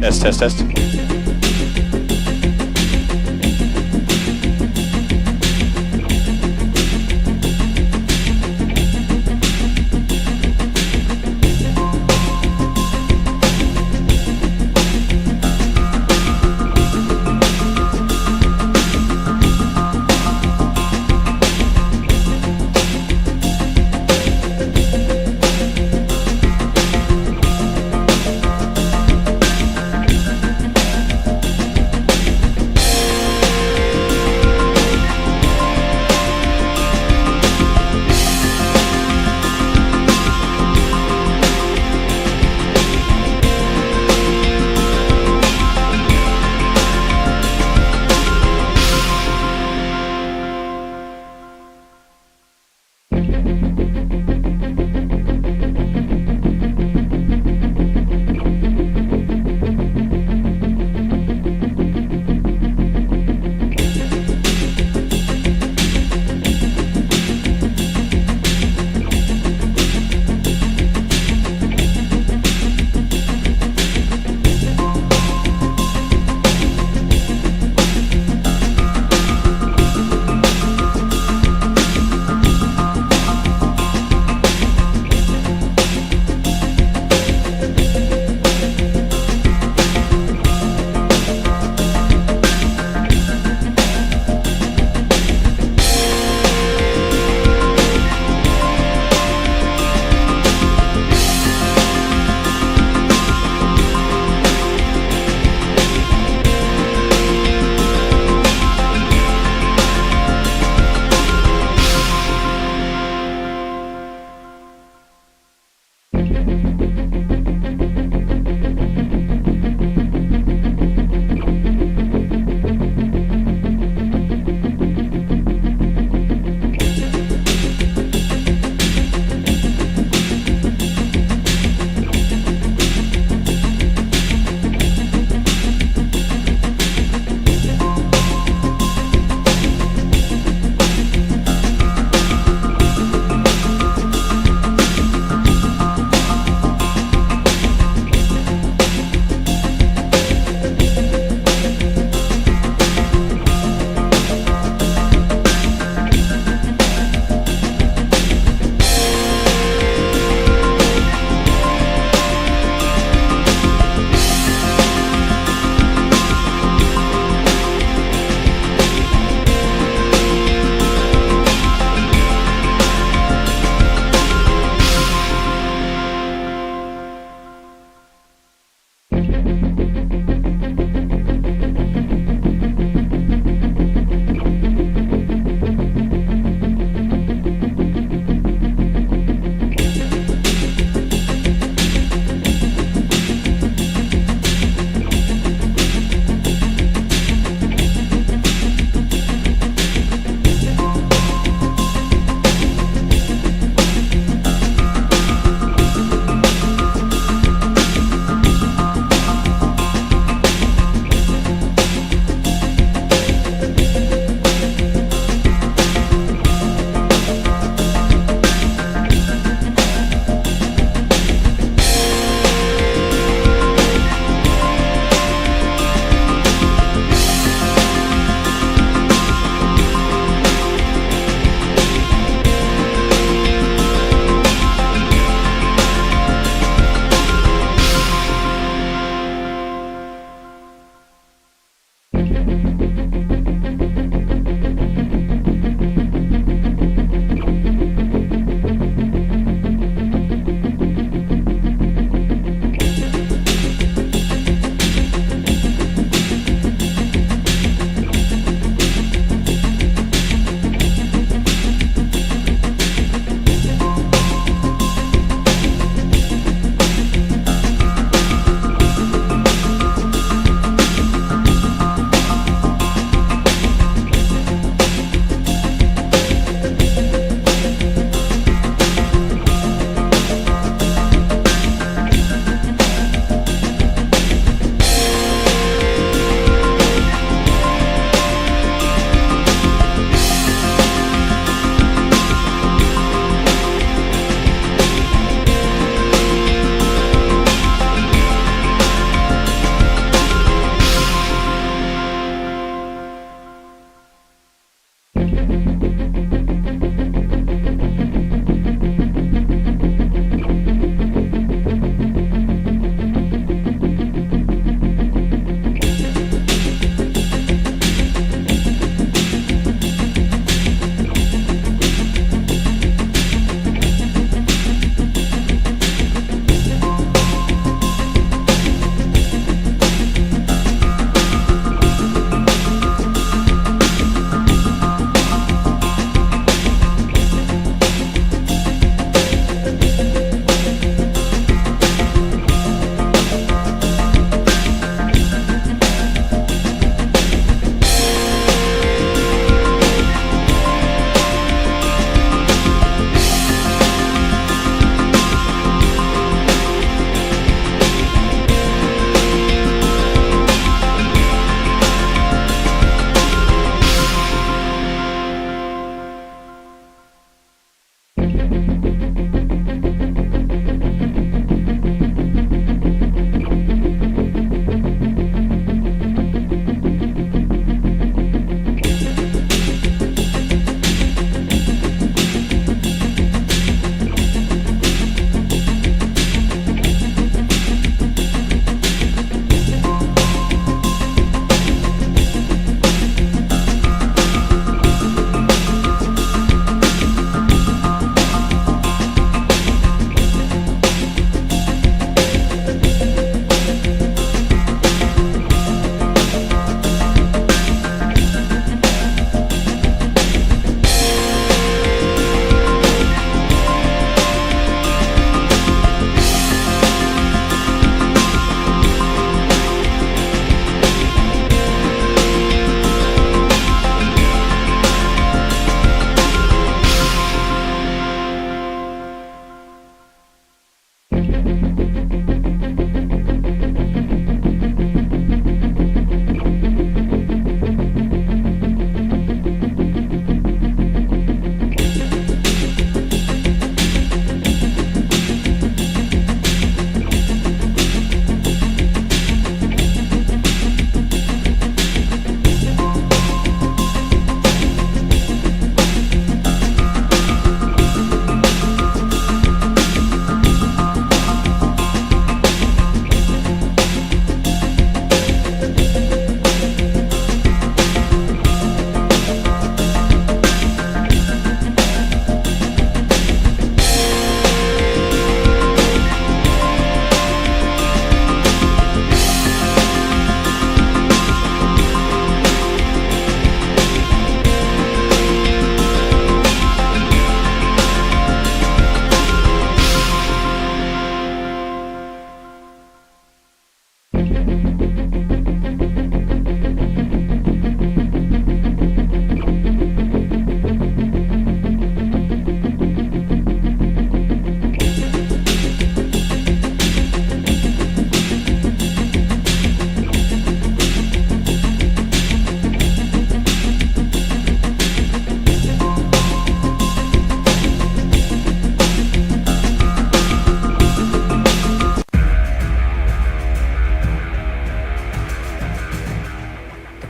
Test, test, test.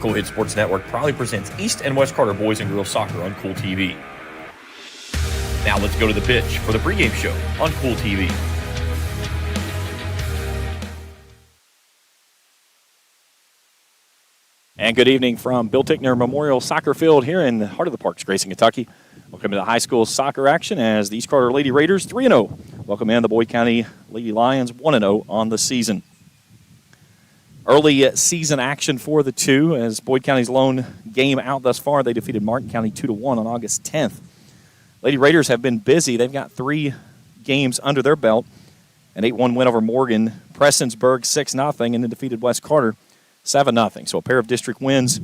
Cool Hit Sports Network proudly presents East and West Carter boys and girls soccer on Kool TV. Now let's go to the pitch for the pregame show on Kool TV. And good evening from Bill Tickner Memorial Soccer Field here in the heart of the Parks, Grayson, Kentucky. Welcome to the high school soccer action as the East Carter Lady Raiders 3-0 welcome in the Boyd County Lady Lions 1-0 on the season. Early season action for the two as Boyd County's lone game out thus far. They defeated Martin County 2-1 on August 10th. Lady Raiders have been busy. They've got 3 games under their belt. An 8-1 win over Morgan, Prestonsburg 6-0, and then defeated West Carter 7-0. So a pair of district wins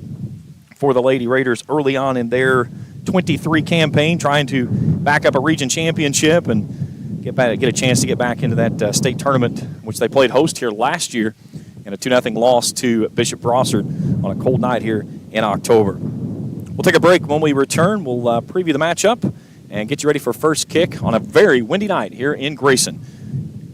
for the Lady Raiders early on in their 23 campaign, trying to back up a region championship and get a chance to get back into that state tournament, which they played host here last year, and a 2-0 loss to Bishop Brossard on a cold night here in October. We'll take a break. When we return, we'll preview the matchup and get you ready for first kick on a very windy night here in Grayson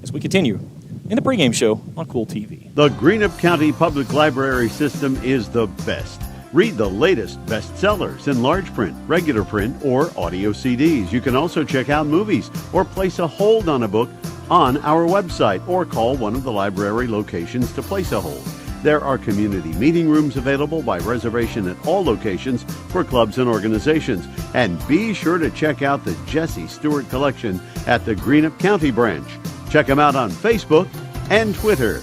as we continue in the pregame show on Kool TV. The Greenup County Public Library System is the best. Read the latest bestsellers in large print, regular print, or audio CDs. You can also check out movies or place a hold on a book on our website or call one of the library locations to place a hold. There are community meeting rooms available by reservation at all locations for clubs and organizations. And be sure to check out the Jesse Stewart collection at the Greenup County branch. Check them out on Facebook and Twitter.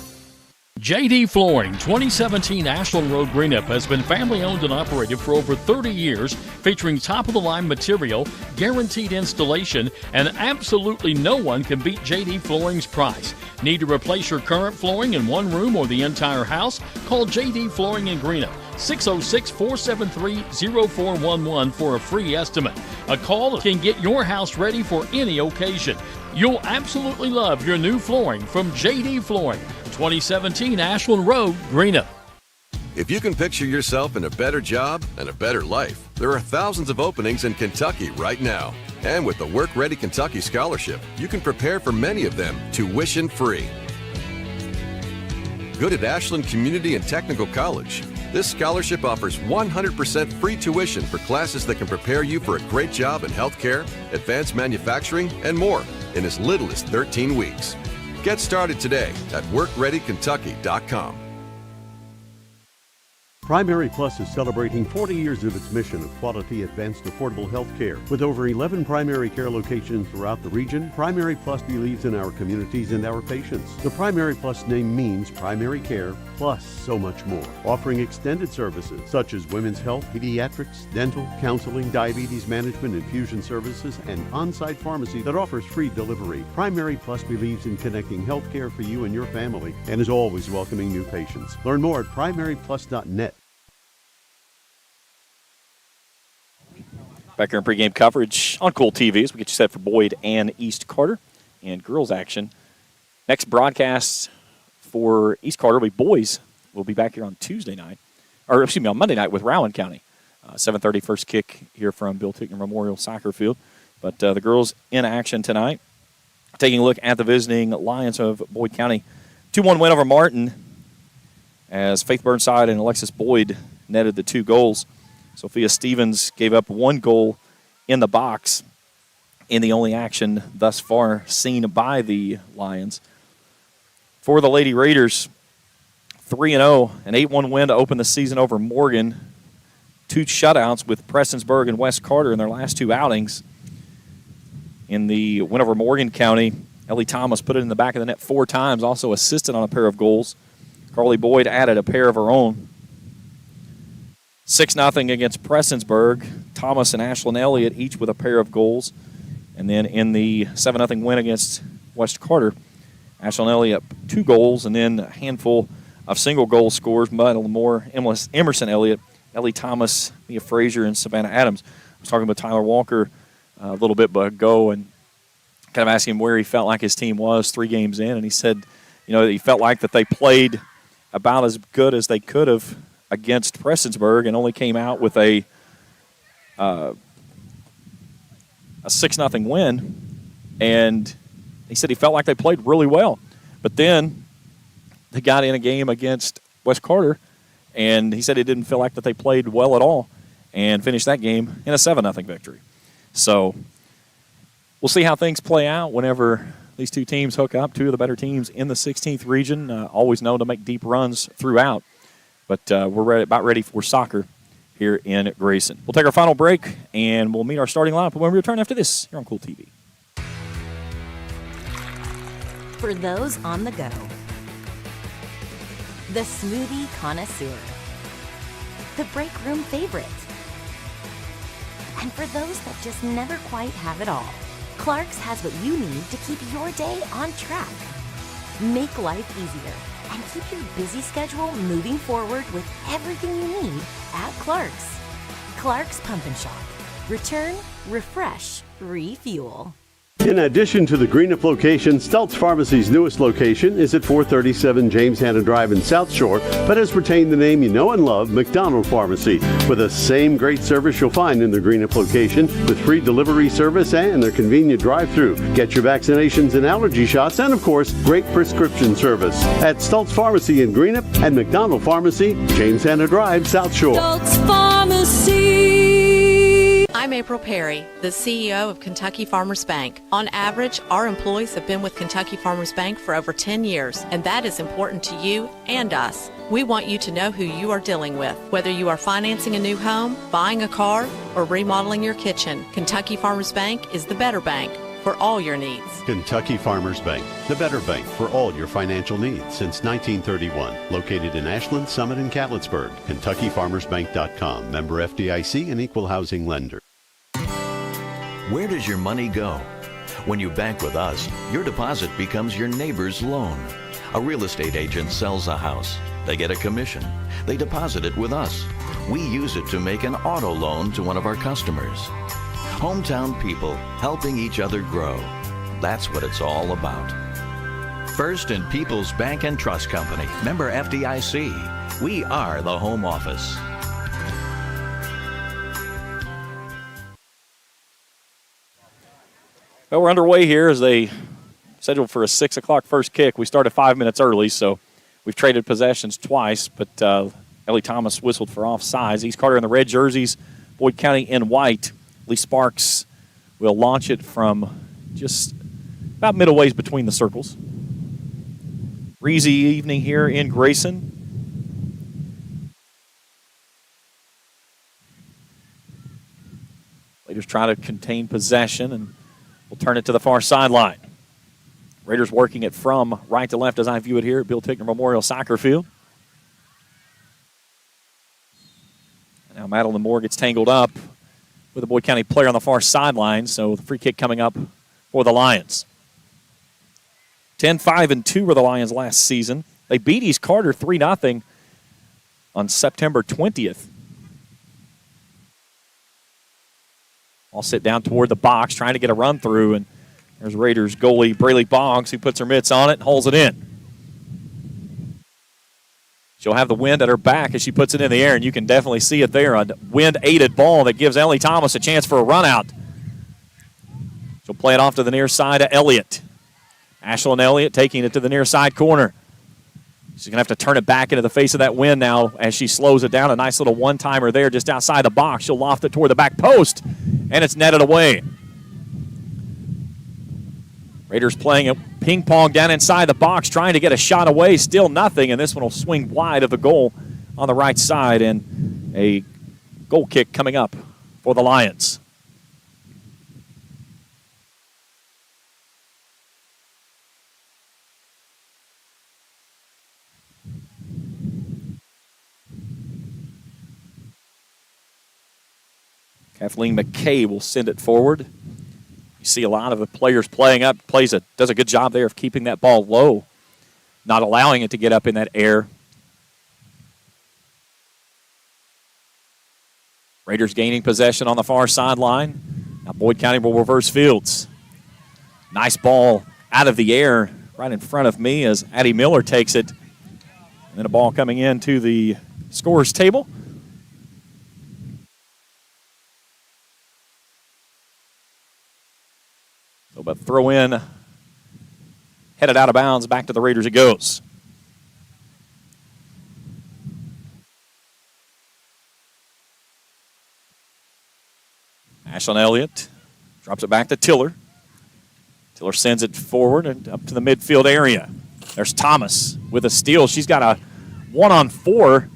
J.D. Flooring, 2017 Ashland Road, Greenup, has been family-owned and operated for over 30 years, featuring top-of-the-line material, guaranteed installation, and absolutely no one can beat J.D. Flooring's price. Need to replace your current flooring in one room or the entire house? Call J.D. Flooring in Greenup, 606-473-0411 for a free estimate. A call can get your house ready for any occasion. You'll absolutely love your new flooring from J.D. Flooring, 2017 Ashland Road, Greenup. If you can picture yourself in a better job and a better life, there are thousands of openings in Kentucky right now. And with the Work Ready Kentucky Scholarship, you can prepare for many of them tuition-free. Good at Ashland Community and Technical College. This scholarship offers 100% free tuition for classes that can prepare you for a great job in healthcare, advanced manufacturing, and more in as little as 13 weeks. Get started today at WorkReadyKentucky.com. Primary Plus is celebrating 40 years of its mission of quality, advanced, affordable health care. With over 11 primary care locations throughout the region, Primary Plus believes in our communities and our patients. The Primary Plus name means primary care plus so much more. Offering extended services such as women's health, pediatrics, dental, counseling, diabetes management, infusion services, and on-site pharmacy that offers free delivery. Primary Plus believes in connecting health care for you and your family and is always welcoming new patients. Learn more at primaryplus.net. Back here in pregame coverage on Kool TV as we get you set for Boyd and East Carter and girls action. Next broadcast for East Carter will be boys. We'll be back here on on Monday night with Rowan County. 7:30 first kick here from Bill Tickner Memorial Soccer Field. But the girls in action tonight. Taking a look at the visiting Lions of Boyd County. 2-1 win over Martin as Faith Burnside and Alexis Boyd netted the 2 goals. Sophia Stevens gave up 1 goal in the box in the only action thus far seen by the Lions. For the Lady Raiders, 3-0, an 8-1 win to open the season over Morgan. 2 shutouts with Prestonsburg and West Carter in their last 2 outings. In the win over Morgan County, Ellie Thomas put it in the back of the net 4 times, also assisted on a pair of goals. Carly Boyd added a pair of her own. 6-0 against Prestonsburg. Thomas and Ashlyn Elliott each with a pair of goals. And then in the 7-0 win against West Carter, Ashlyn Elliott 2 goals, and then a handful of single goal scores. Mud Lamore, Emerson Elliott, Ellie Thomas, Mia Frazier, and Savannah Adams. I was talking with Tyler Walker a little bit ago and kind of asking him where he felt like his team was 3 games in. And he said, he felt like that they played about as good as they could have against Prestonsburg and only came out with a 6-0 win. And he said he felt like they played really well. But then they got in a game against West Carter and he said it didn't feel like that they played well at all and finished that game in a 7-0 victory. So we'll see how things play out whenever these two teams hook up, two of the better teams in the 16th region, always known to make deep runs throughout. But we're about ready for soccer here in Grayson. We'll take our final break, and we'll meet our starting lineup when we return after this here on Kool TV. For those on the go, the smoothie connoisseur, the break room favorite, and for those that just never quite have it all, Clark's has what you need to keep your day on track. Make life easier and keep your busy schedule moving forward with everything you need at Clark's. Clark's Pump and Shop. Return, refresh, refuel. In addition to the Greenup location, Stultz Pharmacy's newest location is at 437 James Hanna Drive in South Shore, but has retained the name you know and love, McDonald Pharmacy, with the same great service you'll find in the Greenup location, with free delivery service and their convenient drive-thru. Get your vaccinations and allergy shots, and of course, great prescription service at Stultz Pharmacy in Greenup and McDonald Pharmacy, James Hanna Drive, South Shore. Stultz Pharmacy. I'm April Perry, the CEO of Kentucky Farmers Bank. On average, our employees have been with Kentucky Farmers Bank for over 10 years, and that is important to you and us. We want you to know who you are dealing with. Whether you are financing a new home, buying a car, or remodeling your kitchen, Kentucky Farmers Bank is the better bank for all your needs. Kentucky Farmers Bank, the better bank for all your financial needs since 1931. Located in Ashland, Summit, and Catlettsburg. KentuckyFarmersBank.com. Member FDIC and Equal Housing Lender. Where does your money go? When you bank with us, your deposit becomes your neighbor's loan. A real estate agent sells a house. They get a commission. They deposit it with us. We use it to make an auto loan to one of our customers. Hometown people helping each other grow. That's what it's all about. First and People's Bank and Trust Company. Member FDIC. We are the home office. Well, we're underway here as they scheduled for a 6 o'clock first kick. We started 5 minutes early, so we've traded possessions twice, but Ellie Thomas whistled for offsides. East Carter in the red jerseys, Boyd County in white. Lee Sparks will launch it from just about middle ways between the circles. Breezy evening here in Grayson. Raiders try to contain possession, and we'll turn it to the far sideline. Raiders working it from right to left as I view it here at Bill Tickner Memorial Soccer Field. Now Madeline Moore gets tangled up with a Boyd County player on the far sideline, so the free kick coming up for the Lions. 10-5-2 were the Lions last season. They beat East Carter 3-0 on September 20th. All sit down toward the box, trying to get a run through, and there's Raiders goalie Braylee Boggs, who puts her mitts on it and holds it in. She'll have the wind at her back as she puts it in the air, and you can definitely see it there. A wind-aided ball that gives Ellie Thomas a chance for a run-out. She'll play it off to the near side of Elliott. Ashlyn Elliott taking it to the near side corner. She's going to have to turn it back into the face of that wind now as she slows it down. A nice little one-timer there just outside the box. She'll loft it toward the back post, and it's netted away. Raiders playing a ping pong down inside the box, trying to get a shot away. Still nothing, and this one will swing wide of the goal on the right side, and a goal kick coming up for the Lions. Kathleen McKay will send it forward. You see a lot of the players playing up, does a good job there of keeping that ball low, not allowing it to get up in that air. Raiders gaining possession on the far sideline. Now Boyd County will reverse fields. Nice ball out of the air right in front of me as Addie Miller takes it. And then a ball coming into the scorer's table. But throw in, headed out of bounds, back to the Raiders it goes. Ashlyn Elliott drops it back to Tiller. Tiller sends it forward and up to the midfield area. There's Thomas with a steal. She's got a 1-on-4.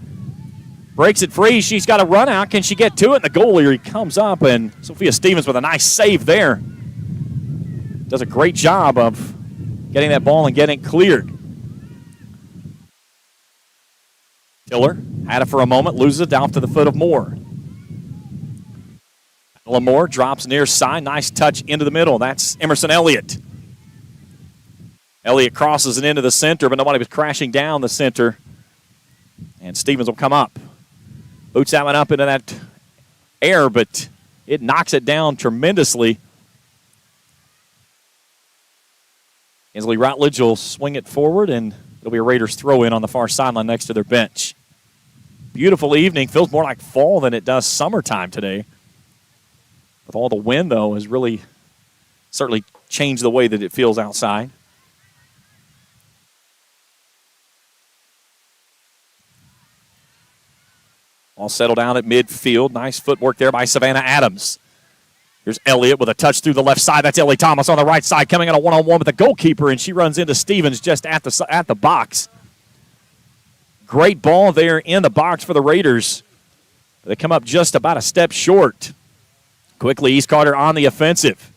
Breaks it free. She's got a run out. Can she get to it? And the goalie comes up, and Sophia Stevens with a nice save there. Does a great job of getting that ball and getting it cleared. Tiller had it for a moment, loses it down to the foot of Moore. Moore drops near side. Nice touch into the middle. That's Emerson Elliott. Elliott crosses it into the center, but nobody was crashing down the center. And Stevens will come up. Boots that one up into that air, but it knocks it down tremendously. Kinsley Rutledge will swing it forward, and it'll be a Raiders throw-in on the far sideline next to their bench. Beautiful evening. Feels more like fall than it does summertime today. With all the wind, though, has really certainly changed the way that it feels outside. All settled down at midfield. Nice footwork there by Savannah Adams. Here's Elliott with a touch through the left side. That's Ellie Thomas on the right side coming on a one-on-one with the goalkeeper, and she runs into Stevens just at the box. Great ball there in the box for the Raiders. They come up just about a step short. Quickly, East Carter on the offensive.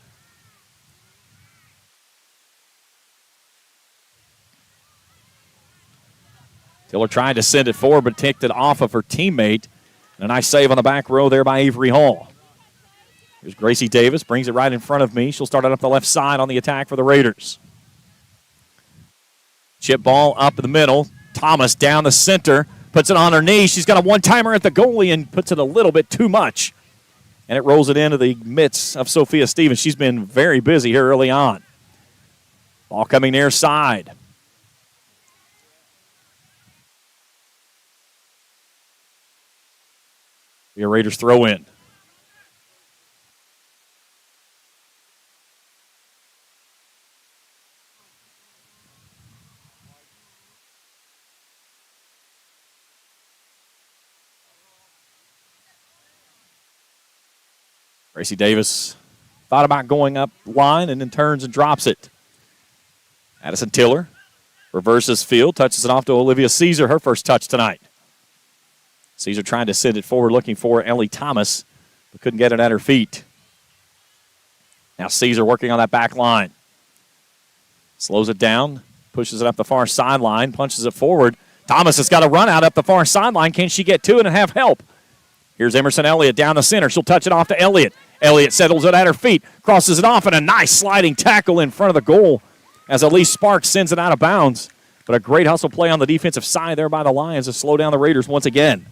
Tiller tried to send it forward, but ticked it off of her teammate. And a nice save on the back row there by Avery Hall. Here's Gracie Davis, brings it right in front of me. She'll start it up the left side on the attack for the Raiders. Chip ball up in the middle. Thomas down the center, puts it on her knee. She's got a one-timer at the goalie and puts it a little bit too much. And it rolls it into the midst of Sophia Stevens. She's been very busy here early on. Ball coming near side. Be a Raiders throw in. Gracie Davis thought about going up line and then turns and drops it. Addison Tiller reverses field, touches it off to Olivia Caesar, her first touch tonight. Caesar trying to send it forward, looking for Ellie Thomas, but couldn't get it at her feet. Now Caesar working on that back line. Slows it down, pushes it up the far sideline, punches it forward. Thomas has got a run out up the far sideline. Can she get to it and have help? Here's Emerson Elliott down the center. She'll touch it off to Elliott. Elliott settles it at her feet, crosses it off, and a nice sliding tackle in front of the goal as Elise Sparks sends it out of bounds. But a great hustle play on the defensive side there by the Lions to slow down the Raiders once again.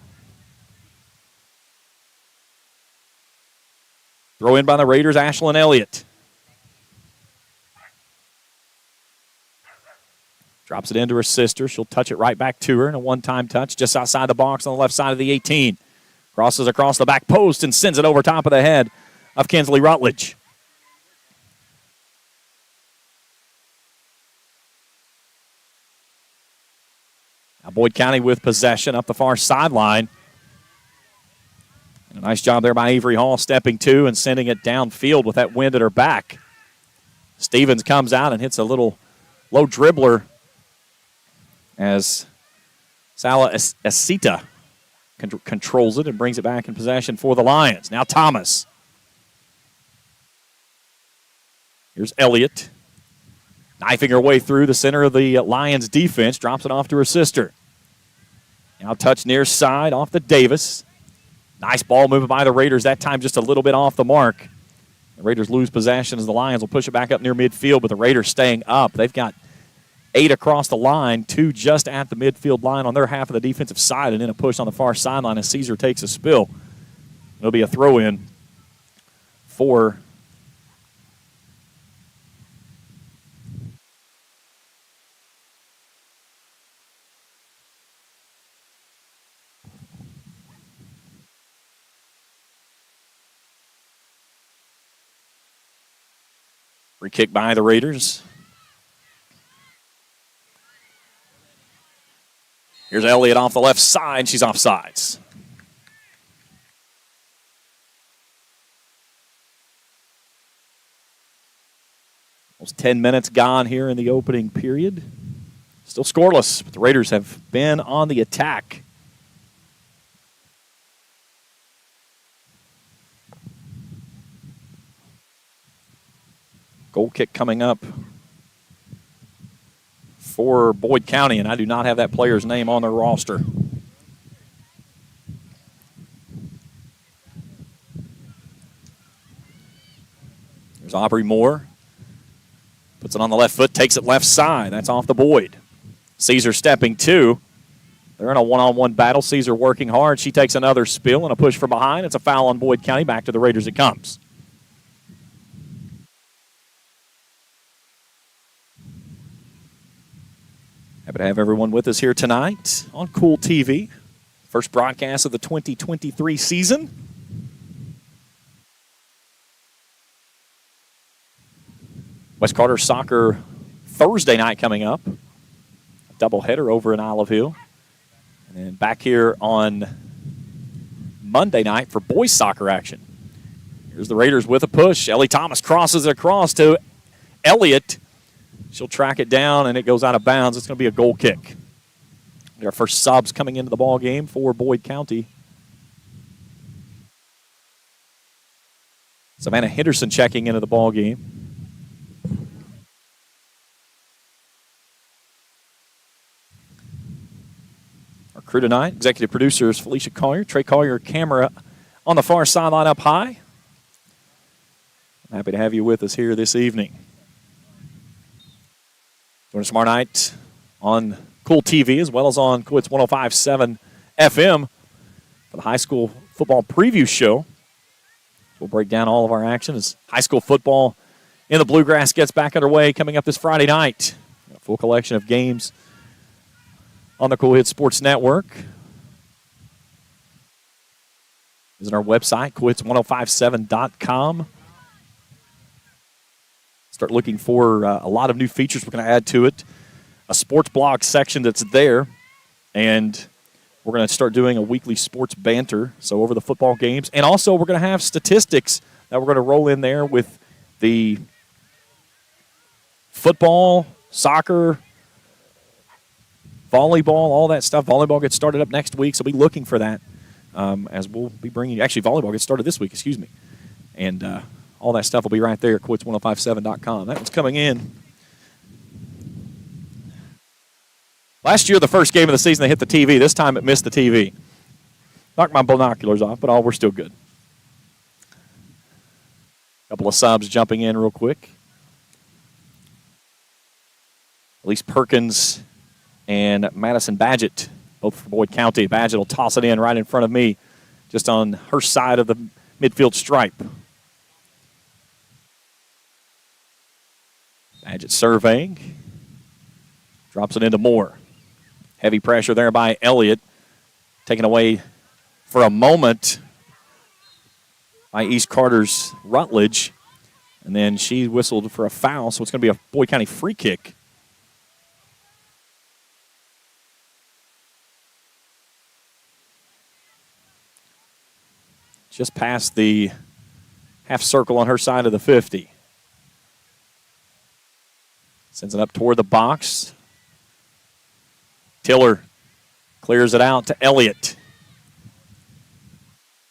Throw in by the Raiders, Ashlyn Elliott. Drops it into her sister. She'll touch it right back to her in a one-time touch just outside the box on the left side of the 18. Crosses across the back post and sends it over top of the head of Kinsley Rutledge. Now Boyd County with possession up the far sideline. And a nice job there by Avery Hall stepping to and sending it downfield with that wind at her back. Stevens comes out and hits a little low dribbler as Sala Esita controls it and brings it back in possession for the Lions. Now Thomas. Here's Elliott. Knifing her way through the center of the Lions defense. Drops it off to her sister. Now touch near side off to Davis. Nice ball movement by the Raiders. That time just a little bit off the mark. The Raiders lose possession as the Lions will push it back up near midfield, but the Raiders staying up. They've got 8 across the line, 2 just at the midfield line on their half of the defensive side, and then a push on the far sideline as Caesar takes a spill. It'll be a throw-in for free kick by the Raiders. Here's Elliott off the left side. She's offsides. Almost 10 minutes gone here in the opening period. Still scoreless, but the Raiders have been on the attack. Goal kick coming up for Boyd County, and I do not have that player's name on their roster. There's Aubrey Moore. Puts it on the left foot, takes it left side. That's off the Boyd. Caesar stepping two. They're in a one-on-one battle. Caesar working hard. She takes another spill and a push from behind. It's a foul on Boyd County. Back to the Raiders it comes. Happy to have everyone with us here tonight on Kool TV. First broadcast of the 2023 season. West Carter soccer Thursday night coming up. A doubleheader over in Olive Hill. And then back here on Monday night for boys soccer action. Here's the Raiders with a push. Ellie Thomas crosses it across to Elliott. She'll track it down, and it goes out of bounds. It's going to be a goal kick. Our first subs coming into the ball game for Boyd County. Savannah Henderson checking into the ball game. Our crew tonight, executive producers Felicia Collier, Trey Collier, camera on the far sideline up high. I'm happy to have you with us here this evening. Join us tomorrow night on Kool TV as well as on Kool 105.7 FM for the high school football preview show. We'll break down all of our action as high school football in the Bluegrass gets back underway coming up this Friday night. A full collection of games on the Kool Hits Sports Network. Visit our website, koolhits1057.com. Start looking for a lot of new features we're going to add to it. A sports blog section that's there. And we're going to start doing a weekly sports banter, so over the football games. And also we're going to have statistics that we're going to roll in there with the football, soccer, volleyball, all that stuff. Volleyball gets started up next week, so be looking for that as we'll be bringing you. Actually, volleyball gets started this week, excuse me. And all that stuff will be right there at koolhits1057.com. That one's coming in. Last year, the first game of the season, they hit the TV. This time, it missed the TV. Knocked my binoculars off, but we're still good. A couple of subs jumping in real quick. Elise Perkins and Madison Badgett, both for Boyd County. Badgett will toss it in right in front of me, just on her side of the midfield stripe. Badgett surveying. Drops it into Moore. Heavy pressure there by Elliott. Taken away for a moment by East Carter's Rutledge. And then she whistled for a foul, so it's going to be a Boyd County free kick. Just past the half circle on her side of the 50. Sends it up toward the box. Tiller clears it out to Elliott.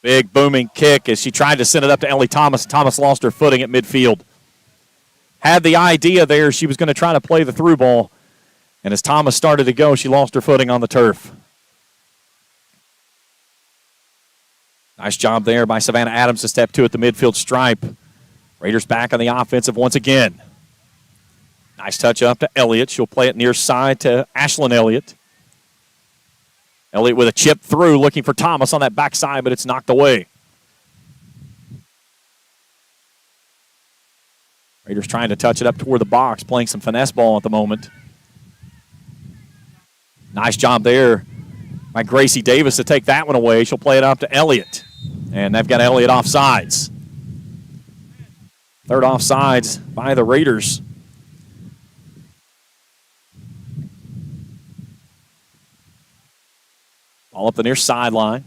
Big booming kick as she tried to send it up to Ellie Thomas. Thomas lost her footing at midfield. Had the idea there she was going to try to play the through ball. And as Thomas started to go, she lost her footing on the turf. Nice job there by Savannah Adams to step two at the midfield stripe. Raiders back on the offensive once again. Nice touch up to Elliott. She'll play it near side to Ashlyn Elliott. Elliott with a chip through, looking for Thomas on that backside, but it's knocked away. Raiders trying to touch it up toward the box, playing some finesse ball at the moment. Nice job there by Gracie Davis to take that one away. She'll play it up to Elliott. And they've got Elliott offsides. Third offsides by the Raiders. All up the near sideline.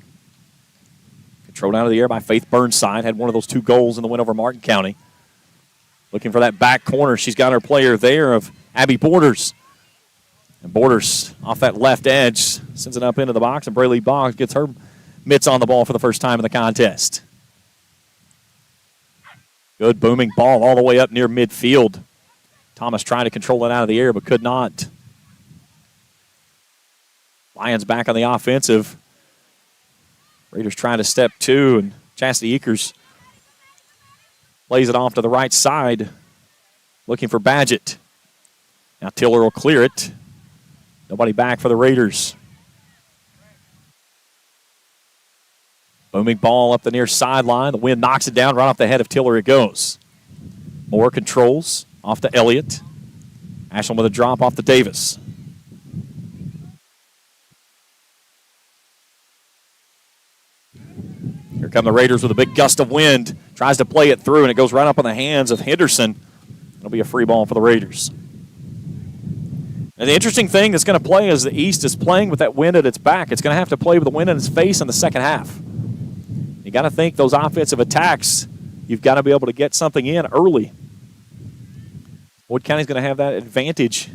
Controlled out of the air by Faith Burnside. Had one of those two goals in the win over Martin County. Looking for that back corner. She's got her player there of Abby Borders. And Borders off that left edge sends it up into the box, and Braylee Boggs gets her mitts on the ball for the first time in the contest. Good booming ball all the way up near midfield. Thomas trying to control it out of the air, but could not. Lions back on the offensive. Raiders trying to step two, and Chastity Eakers plays it off to the right side, looking for Badgett. Now Tiller will clear it. Nobody back for the Raiders. Booming ball up the near sideline. The wind knocks it down right off the head of Tiller. It goes. Moore controls off to Elliott. Ashland with a drop off to Davis. Here come the Raiders with a big gust of wind. Tries to play it through, and it goes right up on the hands of Henderson. It'll be a free ball for the Raiders. And the interesting thing that's going to play is the East is playing with that wind at its back. It's going to have to play with the wind in its face in the second half. You got to think those offensive attacks, you've got to be able to get something in early. Boyd County's going to have that advantage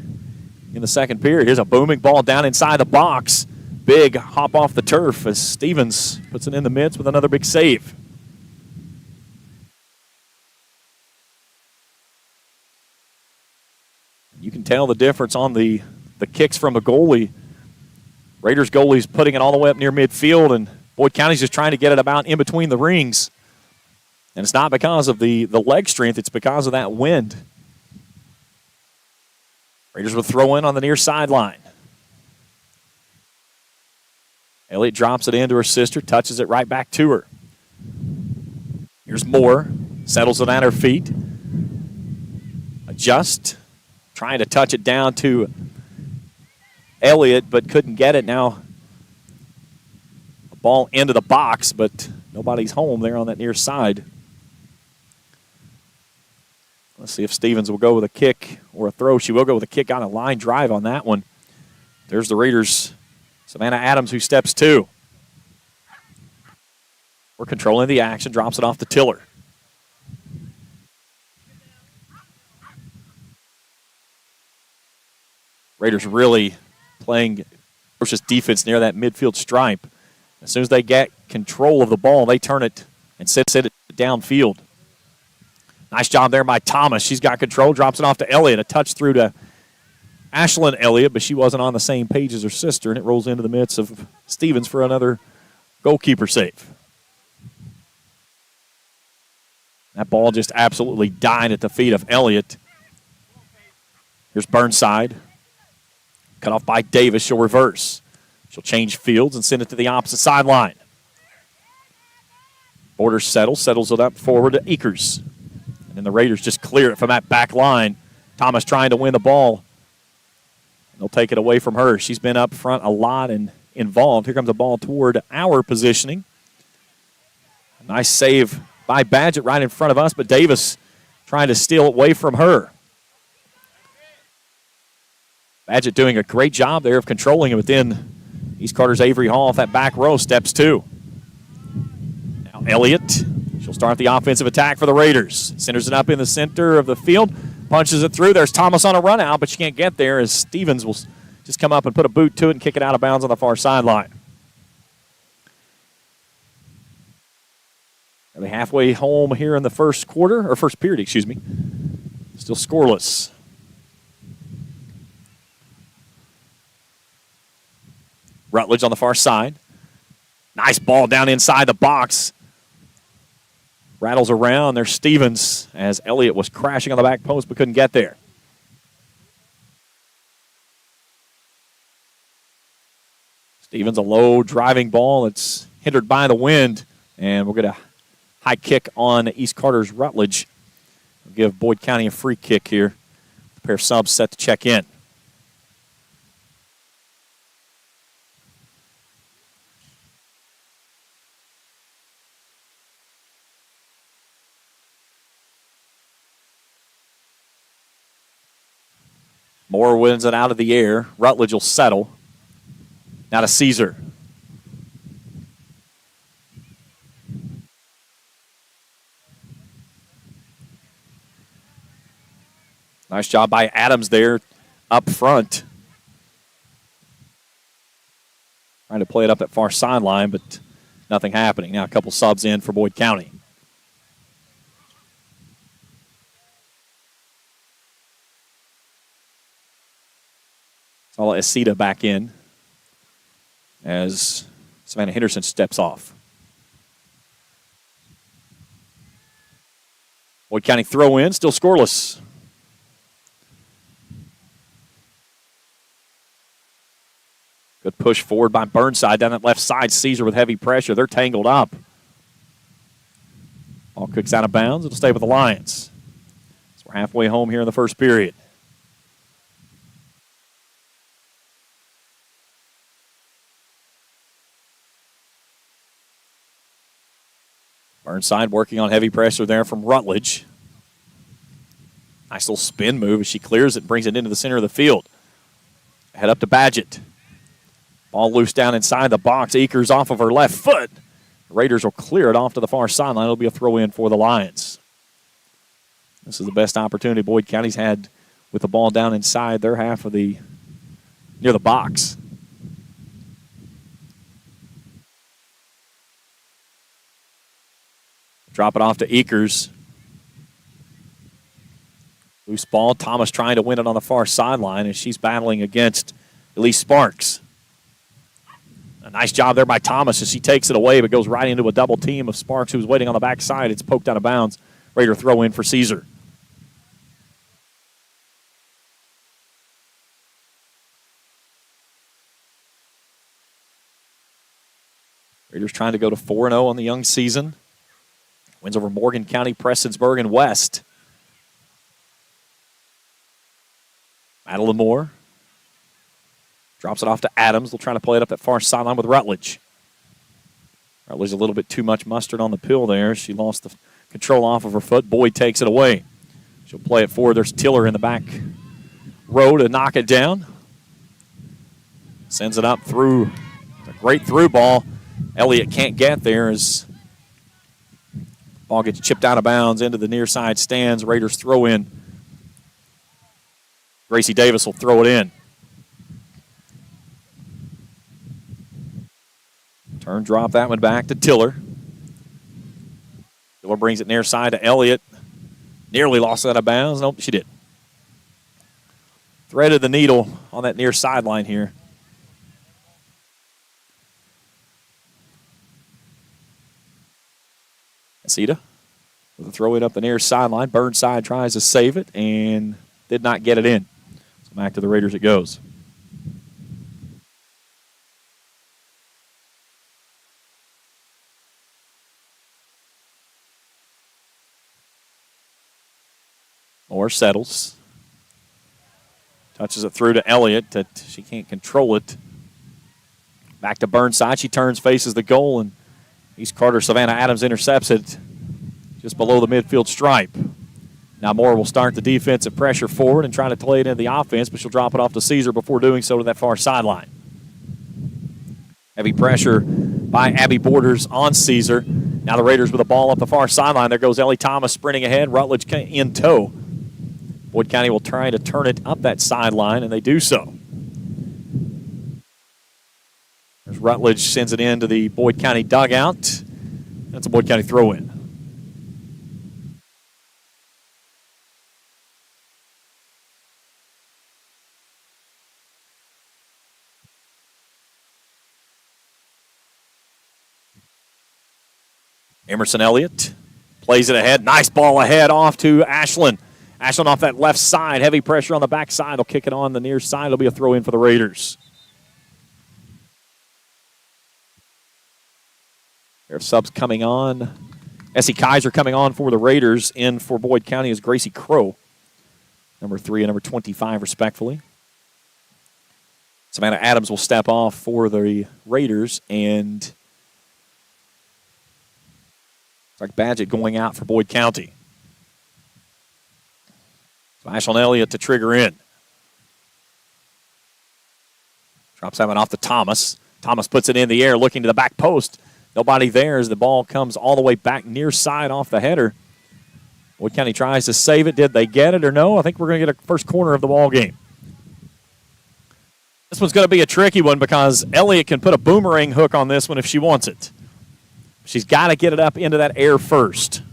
in the second period. Here's a booming ball down inside the box. Big hop off the turf as Stevens puts it in the midst with another big save. You can tell the difference on the kicks from the goalie. Raiders goalie's putting it all the way up near midfield, and Boyd County's just trying to get it about in between the rings. And it's not because of the leg strength, it's because of that wind. Raiders will throw in on the near sideline. Elliott drops it into her sister, touches it right back to her. Here's Moore, settles it at her feet. Adjust, trying to touch it down to Elliott, but couldn't get it. Now a ball into the box, but nobody's home there on that near side. Let's see if Stevens will go with a kick or a throw. She will go with a kick on a line drive on that one. There's the Raiders' Savannah Adams, who steps two. We're controlling the action, drops it off to Tiller. Raiders really playing versus defense near that midfield stripe. As soon as they get control of the ball, they turn it and sit it downfield. Nice job there by Thomas. She's got control, drops it off to Elliott. A touch through to Ashlyn Elliott, but she wasn't on the same page as her sister, and it rolls into the midst of Stevens for another goalkeeper save. That ball just absolutely died at the feet of Elliott. Here's Burnside. Cut off by Davis. She'll reverse. She'll change fields and send it to the opposite sideline. Borders settles it up forward to Eakers. And then the Raiders just clear it from that back line. Thomas trying to win the ball. They'll take it away from her. She's been up front a lot and involved. Here comes a ball toward our positioning. A nice save by Badgett right in front of us, but Davis trying to steal it away from her. Badgett doing a great job there of controlling it within East Carter's Avery Hall off that back row. Steps two. Now Elliott. She'll start the offensive attack for the Raiders. Centers it up in the center of the field. Punches it through. There's Thomas on a run out, but she can't get there as Stevens will just come up and put a boot to it and kick it out of bounds on the far sideline. Nearly halfway home here in the first quarter, or first period, excuse me. Still scoreless. Rutledge on the far side. Nice ball down inside the box. Rattles around. There's Stevens as Elliott was crashing on the back post but couldn't get there. Stevens, a low driving ball. It's hindered by the wind. And we'll get a high kick on East Carter's Rutledge. We'll give Boyd County a free kick here. The pair of subs set to check in. Moore wins it out of the air. Rutledge will settle. Now to Caesar. Nice job by Adams there up front. Trying to play it up that far sideline, but nothing happening. Now a couple subs in for Boyd County. Saw Esita back in as Savannah Henderson steps off. Boyd County throw in, still scoreless. Good push forward by Burnside down that left side. Caesar with heavy pressure. They're tangled up. Ball kicks out of bounds. It'll stay with the Lions. So we're halfway home here in the first period. Burnside working on heavy pressure there from Rutledge. Nice little spin move as she clears it and brings it into the center of the field. Head up to Badgett. Ball loose down inside the box. Akers off of her left foot. The Raiders will clear it off to the far sideline. It'll be a throw in for the Lions. This is the best opportunity Boyd County's had with the ball down inside their half of the, near the box. Drop it off to Akers. Loose ball. Thomas trying to win it on the far sideline, and she's battling against Elise Sparks. A nice job there by Thomas as she takes it away, but goes right into a double team of Sparks, who's waiting on the backside. It's poked out of bounds. Raider throw in for Caesar. Raiders trying to go to 4-0 on the young season. Wins over Morgan County, Prestonsburg, and West. Madeline Moore drops it off to Adams. They'll try to play it up that far sideline with Rutledge. Rutledge a little bit too much mustard on the pill there. She lost the control off of her foot. Boyd takes it away. She'll play it forward. There's Tiller in the back row to knock it down. Sends it up through. A great through ball. Elliott can't get there as ball gets chipped out of bounds into the near side stands. Raiders throw in. Gracie Davis will throw it in. Turn, drop that one back to Tiller. Tiller brings it near side to Elliott. Nearly lost it out of bounds. Nope, she did. Threaded the needle on that near sideline here. Esita with a throw in up the near sideline. Burnside tries to save it and did not get it in. So back to the Raiders it goes. Moore settles. Touches it through to Elliott. She can't control it. Back to Burnside. She turns, faces the goal, and East Carter Savannah Adams intercepts it just below the midfield stripe. Now Moore will start the defensive pressure forward and try to play it into the offense, but she'll drop it off to Caesar before doing so to that far sideline. Heavy pressure by Abby Borders on Caesar. Now the Raiders with the ball up the far sideline. There goes Ellie Thomas sprinting ahead. Rutledge in tow. Boyd County will try to turn it up that sideline, and they do so. There's Rutledge, sends it into the Boyd County dugout. That's a Boyd County throw-in. Emerson Elliott plays it ahead. Nice ball ahead off to Ashland. Ashland off that left side. Heavy pressure on the backside. They'll kick it on the near side. It'll be a throw-in for the Raiders. There are subs coming on. Essie Kaiser coming on for the Raiders. In for Boyd County is Gracie Crow. Number 3 and number 25, respectfully. Savannah Adams will step off for the Raiders. And it's like Badgett going out for Boyd County. So Ashlyn Elliott to trigger in. Drops that one off to Thomas. Thomas puts it in the air, looking to the back post. Nobody there as the ball comes all the way back near side off the header. Wood County tries to save it. Did they get it or no? I think we're going to get a first corner of the ball game. This one's going to be a tricky one because Elliott can put a boomerang hook on this one if she wants it. She's got to get it up into that air first.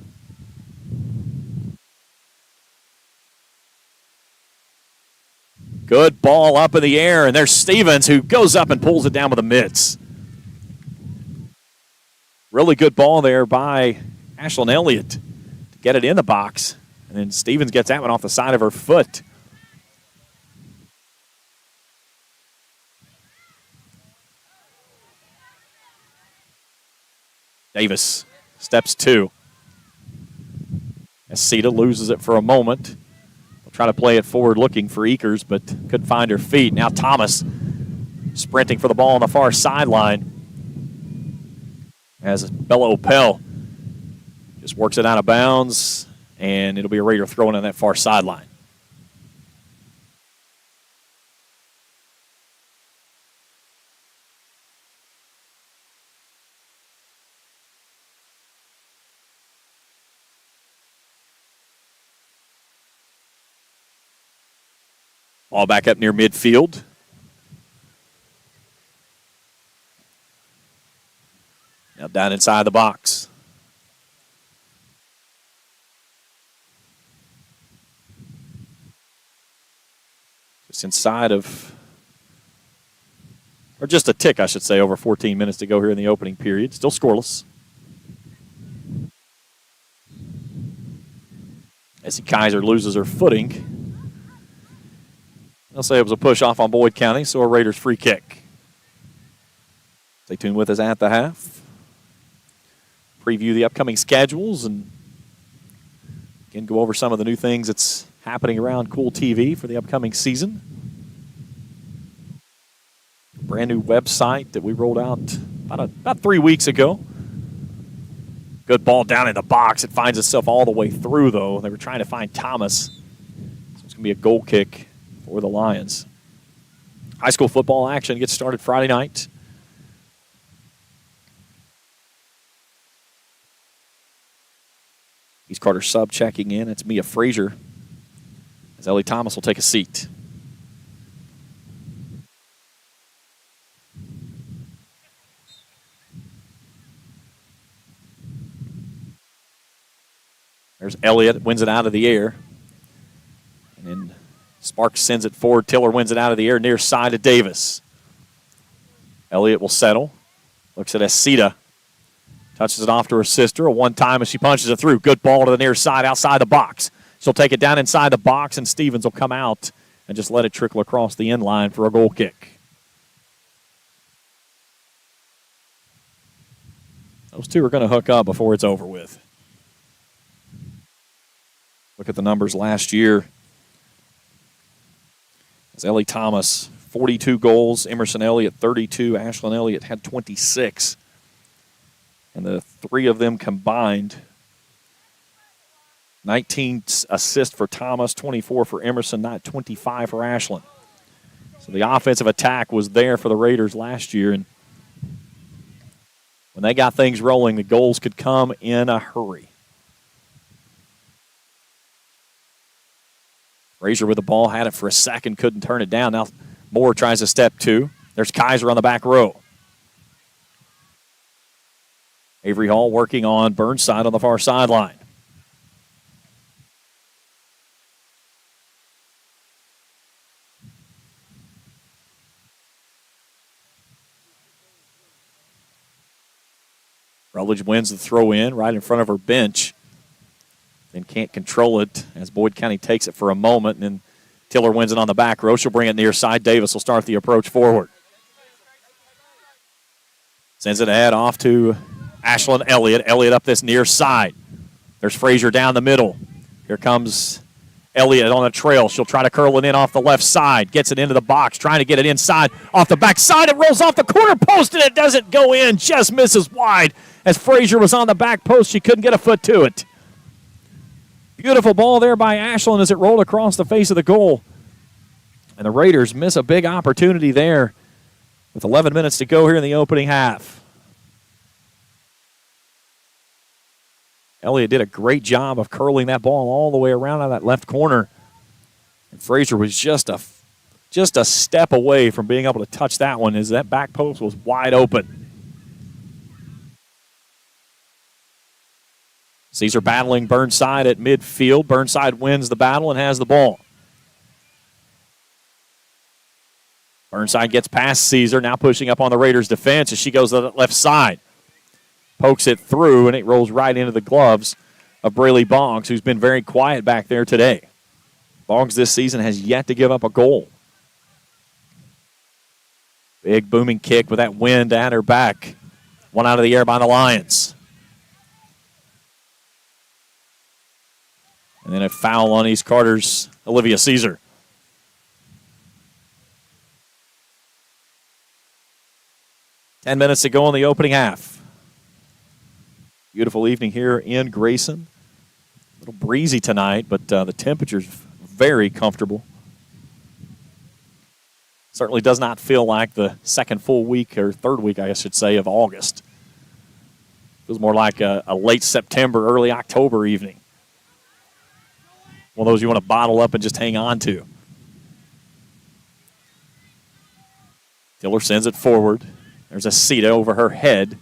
Good ball up in the air, and there's Stevens who goes up and pulls it down with the mitts. Really good ball there by Ashlyn Elliott to get it in the box. And then Stevens gets that one off the side of her foot. Davis steps two. Asita loses it for a moment. We'll try to play it forward looking for Eakers, but couldn't find her feet. Now Thomas sprinting for the ball on the far sideline as Bella Opel just works it out of bounds, and it'll be a Raider throwing on that far sideline. Ball back up near midfield. Now down inside the box. Just inside of, or just a tick, I should say, over 14 minutes to go here in the opening period. Still scoreless. Essie Kaiser loses her footing. I'll say it was a push off on Boyd County, so a Raiders free kick. Stay tuned with us at the half. Preview the upcoming schedules and again go over some of the new things that's happening around Kool TV for the upcoming season. Brand new website that we rolled out about 3 weeks ago. Good ball down in the box. It finds itself all the way through, though. They were trying to find Thomas. So it's going to be a goal kick for the Lions. High school football action gets started Friday night. East Carter sub checking in. It's Mia Frazier as Ellie Thomas will take a seat. There's Elliott, wins it out of the air. And then Sparks sends it forward. Tiller wins it out of the air near side to Davis. Elliott will settle. Looks at Asita. Touches it off to her sister. A one-time as she punches it through. Good ball to the near side outside the box. She'll take it down inside the box, and Stevens will come out and just let it trickle across the end line for a goal kick. Those two are going to hook up before it's over with. Look at the numbers last year. As Ellie Thomas, 42 goals. Emerson Elliott, 32. Ashlyn Elliott had 26. And the three of them combined, 19 assists for Thomas, 24 for Emerson, not 25 for Ashlyn. So the offensive attack was there for the Raiders last year. And when they got things rolling, the goals could come in a hurry. Frazier with the ball, had it for a second, couldn't turn it down. Now Moore tries to step two. There's Kaiser on the back row. Avery Hall working on Burnside on the far sideline. Rutledge wins the throw in right in front of her bench. Then can't control it as Boyd County takes it for a moment, and then Tiller wins it on the back row. She'll bring it near side. Davis will start the approach forward. Sends it ahead off to Ashlyn Elliott. Elliott up this near side. There's Frazier down the middle. Here comes Elliott on the trail. She'll try to curl it in off the left side. Gets it into the box, trying to get it inside. Off the back side, it rolls off the corner post, and it doesn't go in. Just misses wide. As Frazier was on the back post, she couldn't get a foot to it. Beautiful ball there by Ashlyn as it rolled across the face of the goal. And the Raiders miss a big opportunity there with 11 minutes to go here in the opening half. Elliott did a great job of curling that ball all the way around on that left corner. And Frazier was just a step away from being able to touch that one as that back post was wide open. Caesar battling Burnside at midfield. Burnside wins the battle and has the ball. Burnside gets past Caesar, now pushing up on the Raiders' defense as she goes to the left side. Pokes it through, and it rolls right into the gloves of Braylee Boggs, who's been very quiet back there today. Boggs this season has yet to give up a goal. Big booming kick with that wind at her back. One out of the air by the Lions. And then a foul on East Carter's Olivia Caesar. Ten minutes to go in the opening half. Beautiful evening here in Grayson. A little breezy tonight, but the temperature's very comfortable. Certainly does not feel like the second full week, or third week, I should say, of August. Feels more like a late September, early October evening. One of those you want to bottle up and just hang on to. Tiller sends it forward. There's a Cita over her head.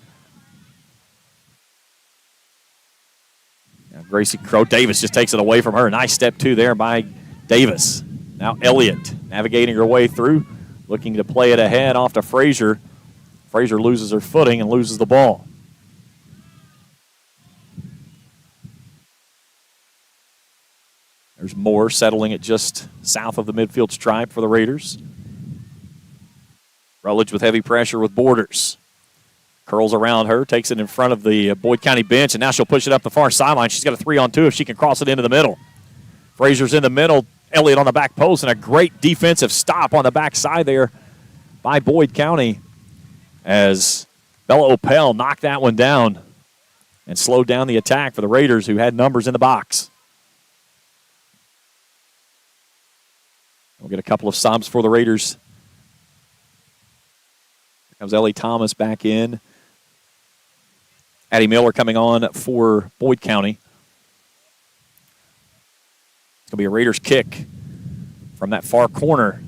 Now Gracie Crow-Davis just takes it away from her. Nice step, too, there by Davis. Now Elliott navigating her way through, looking to play it ahead off to Frazier. Frazier loses her footing and loses the ball. There's Moore settling it just south of the midfield stripe for the Raiders. Rutledge with heavy pressure with Borders. Curls around her, takes it in front of the Boyd County bench, and now she'll push it up the far sideline. She's got a 3-on-2 if she can cross it into the middle. Frazier's in the middle. Elliott on the back post, and a great defensive stop on the backside there by Boyd County as Bella Opel knocked that one down and slowed down the attack for the Raiders, who had numbers in the box. We'll get a couple of subs for the Raiders. Here comes Ellie Thomas back in. Addie Miller coming on for Boyd County. It's going to be a Raiders kick from that far corner.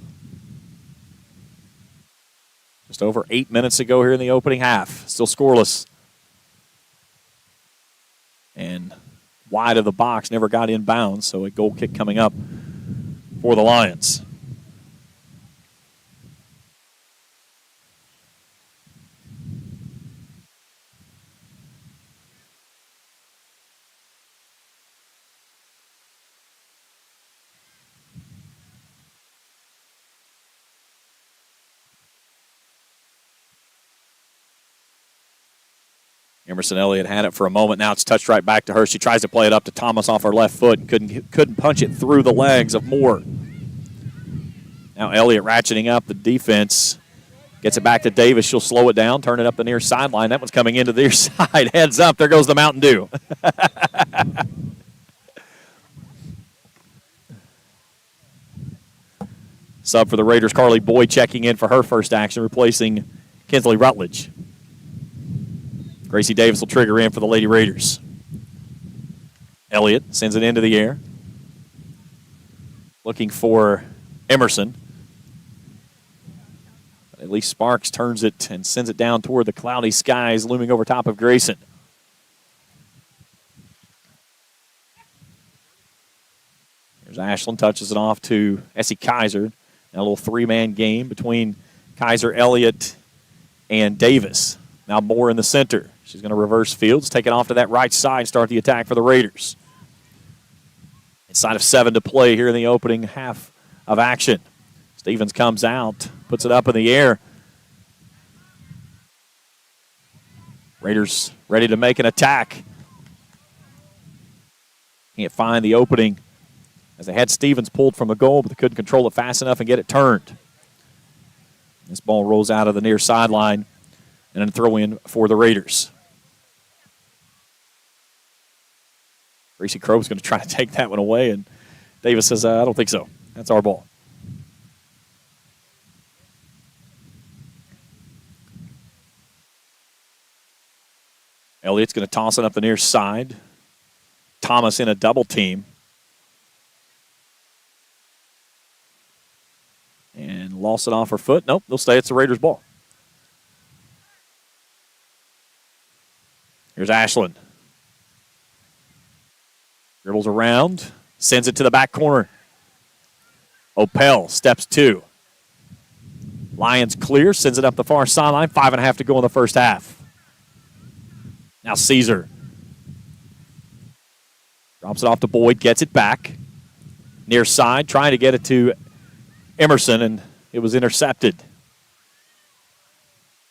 Just over 8 minutes ago here in the opening half. Still scoreless. And wide of the box, never got in bounds, so a goal kick coming up for the Lions. Emerson Elliott had it for a moment. Now it's touched right back to her. She tries to play it up to Thomas off her left foot and couldn't punch it through the legs of Moore. Now Elliott ratcheting up the defense. Gets it back to Davis. She'll slow it down, turn it up the near sideline. That one's coming into the near side. Heads up. There goes the Mountain Dew. Sub for the Raiders, Carly Boyd checking in for her first action, replacing Kinsley Rutledge. Gracie Davis will trigger in for the Lady Raiders. Elliott sends it into the air. Looking for Emerson. At least Sparks turns it and sends it down toward the cloudy skies looming over top of Grayson. There's Ashland, touches it off to Essie Kaiser. And a little three-man game between Kaiser, Elliott, and Davis. Now Moore in the center. She's going to reverse fields, take it off to that right side, start the attack for the Raiders. Inside of 7 to play here in the opening half of action. Stevens comes out, puts it up in the air. Raiders ready to make an attack. Can't find the opening as they had Stevens pulled from a goal, but they couldn't control it fast enough and get it turned. This ball rolls out of the near sideline and then throw in for the Raiders. Gracie Crowe's going to try to take that one away, and Davis says, I don't think so. That's our ball. Elliott's going to toss it up the near side. Thomas in a double team. And lost it off her foot. Nope, they'll stay. It's the Raiders' ball. Here's Ashland. Dribbles around, sends it to the back corner. Opel steps 2. Lions clear, sends it up the far sideline. 5.5 to go in the first half. Now Caesar. Drops it off to Boyd, gets it back. Near side, trying to get it to Emerson, and it was intercepted.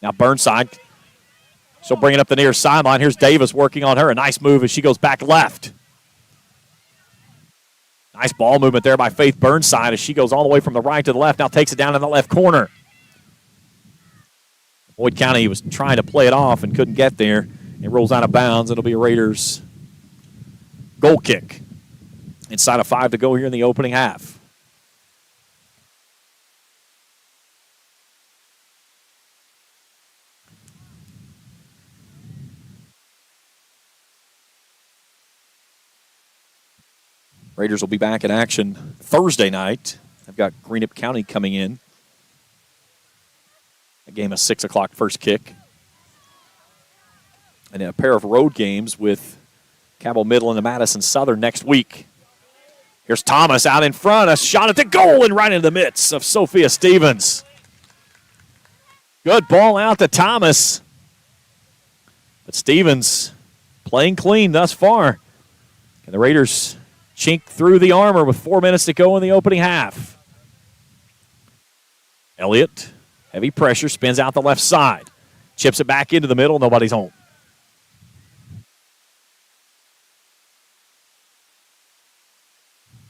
Now Burnside. She'll bring it up the near sideline. Here's Davis working on her. A nice move as she goes back left. Nice ball movement there by Faith Burnside as she goes all the way from the right to the left. Now takes it down in the left corner. Boyd County was trying to play it off and couldn't get there. It rolls out of bounds. It'll be a Raiders goal kick. Inside of 5 to go here in the opening half. Raiders will be back in action Thursday night. They've got Greenup County coming in. A game of 6 o'clock first kick. And then a pair of road games with Cabell Midland and Madison Southern next week. Here's Thomas out in front. A shot at the goal and right into the midst of Sophia Stevens. Good ball out to Thomas. But Stevens playing clean thus far. And the Raiders chink through the armor with 4 minutes to go in the opening half. Elliott, heavy pressure, spins out the left side. Chips it back into the middle, nobody's home.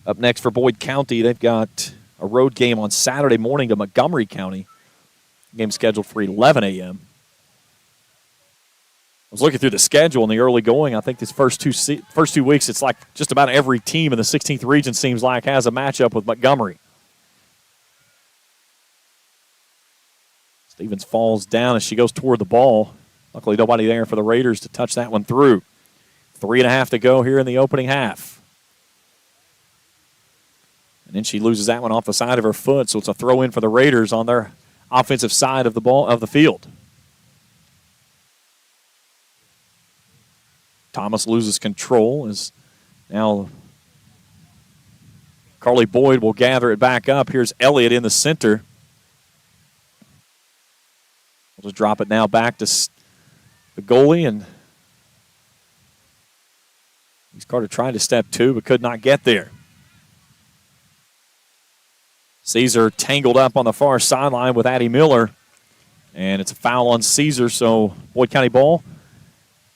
Up next for Boyd County, they've got a road game on Saturday morning to Montgomery County. Game scheduled for 11 a.m. I was looking through the schedule in the early going. I think this first two weeks, it's like just about every team in the 16th region seems like has a matchup with Montgomery. Stevens falls down as she goes toward the ball. Luckily, nobody there for the Raiders to touch that one through. 3.5 to go here in the opening half. And then she loses that one off the side of her foot, so it's a throw in for the Raiders on their offensive side of the field. Thomas loses control as now Carly Boyd will gather it back up. Here's Elliott in the center. We'll just drop it now back to the goalie, and Carter tried to step 2 but could not get there. Caesar tangled up on the far sideline with Addie Miller, and it's a foul on Caesar, so Boyd County ball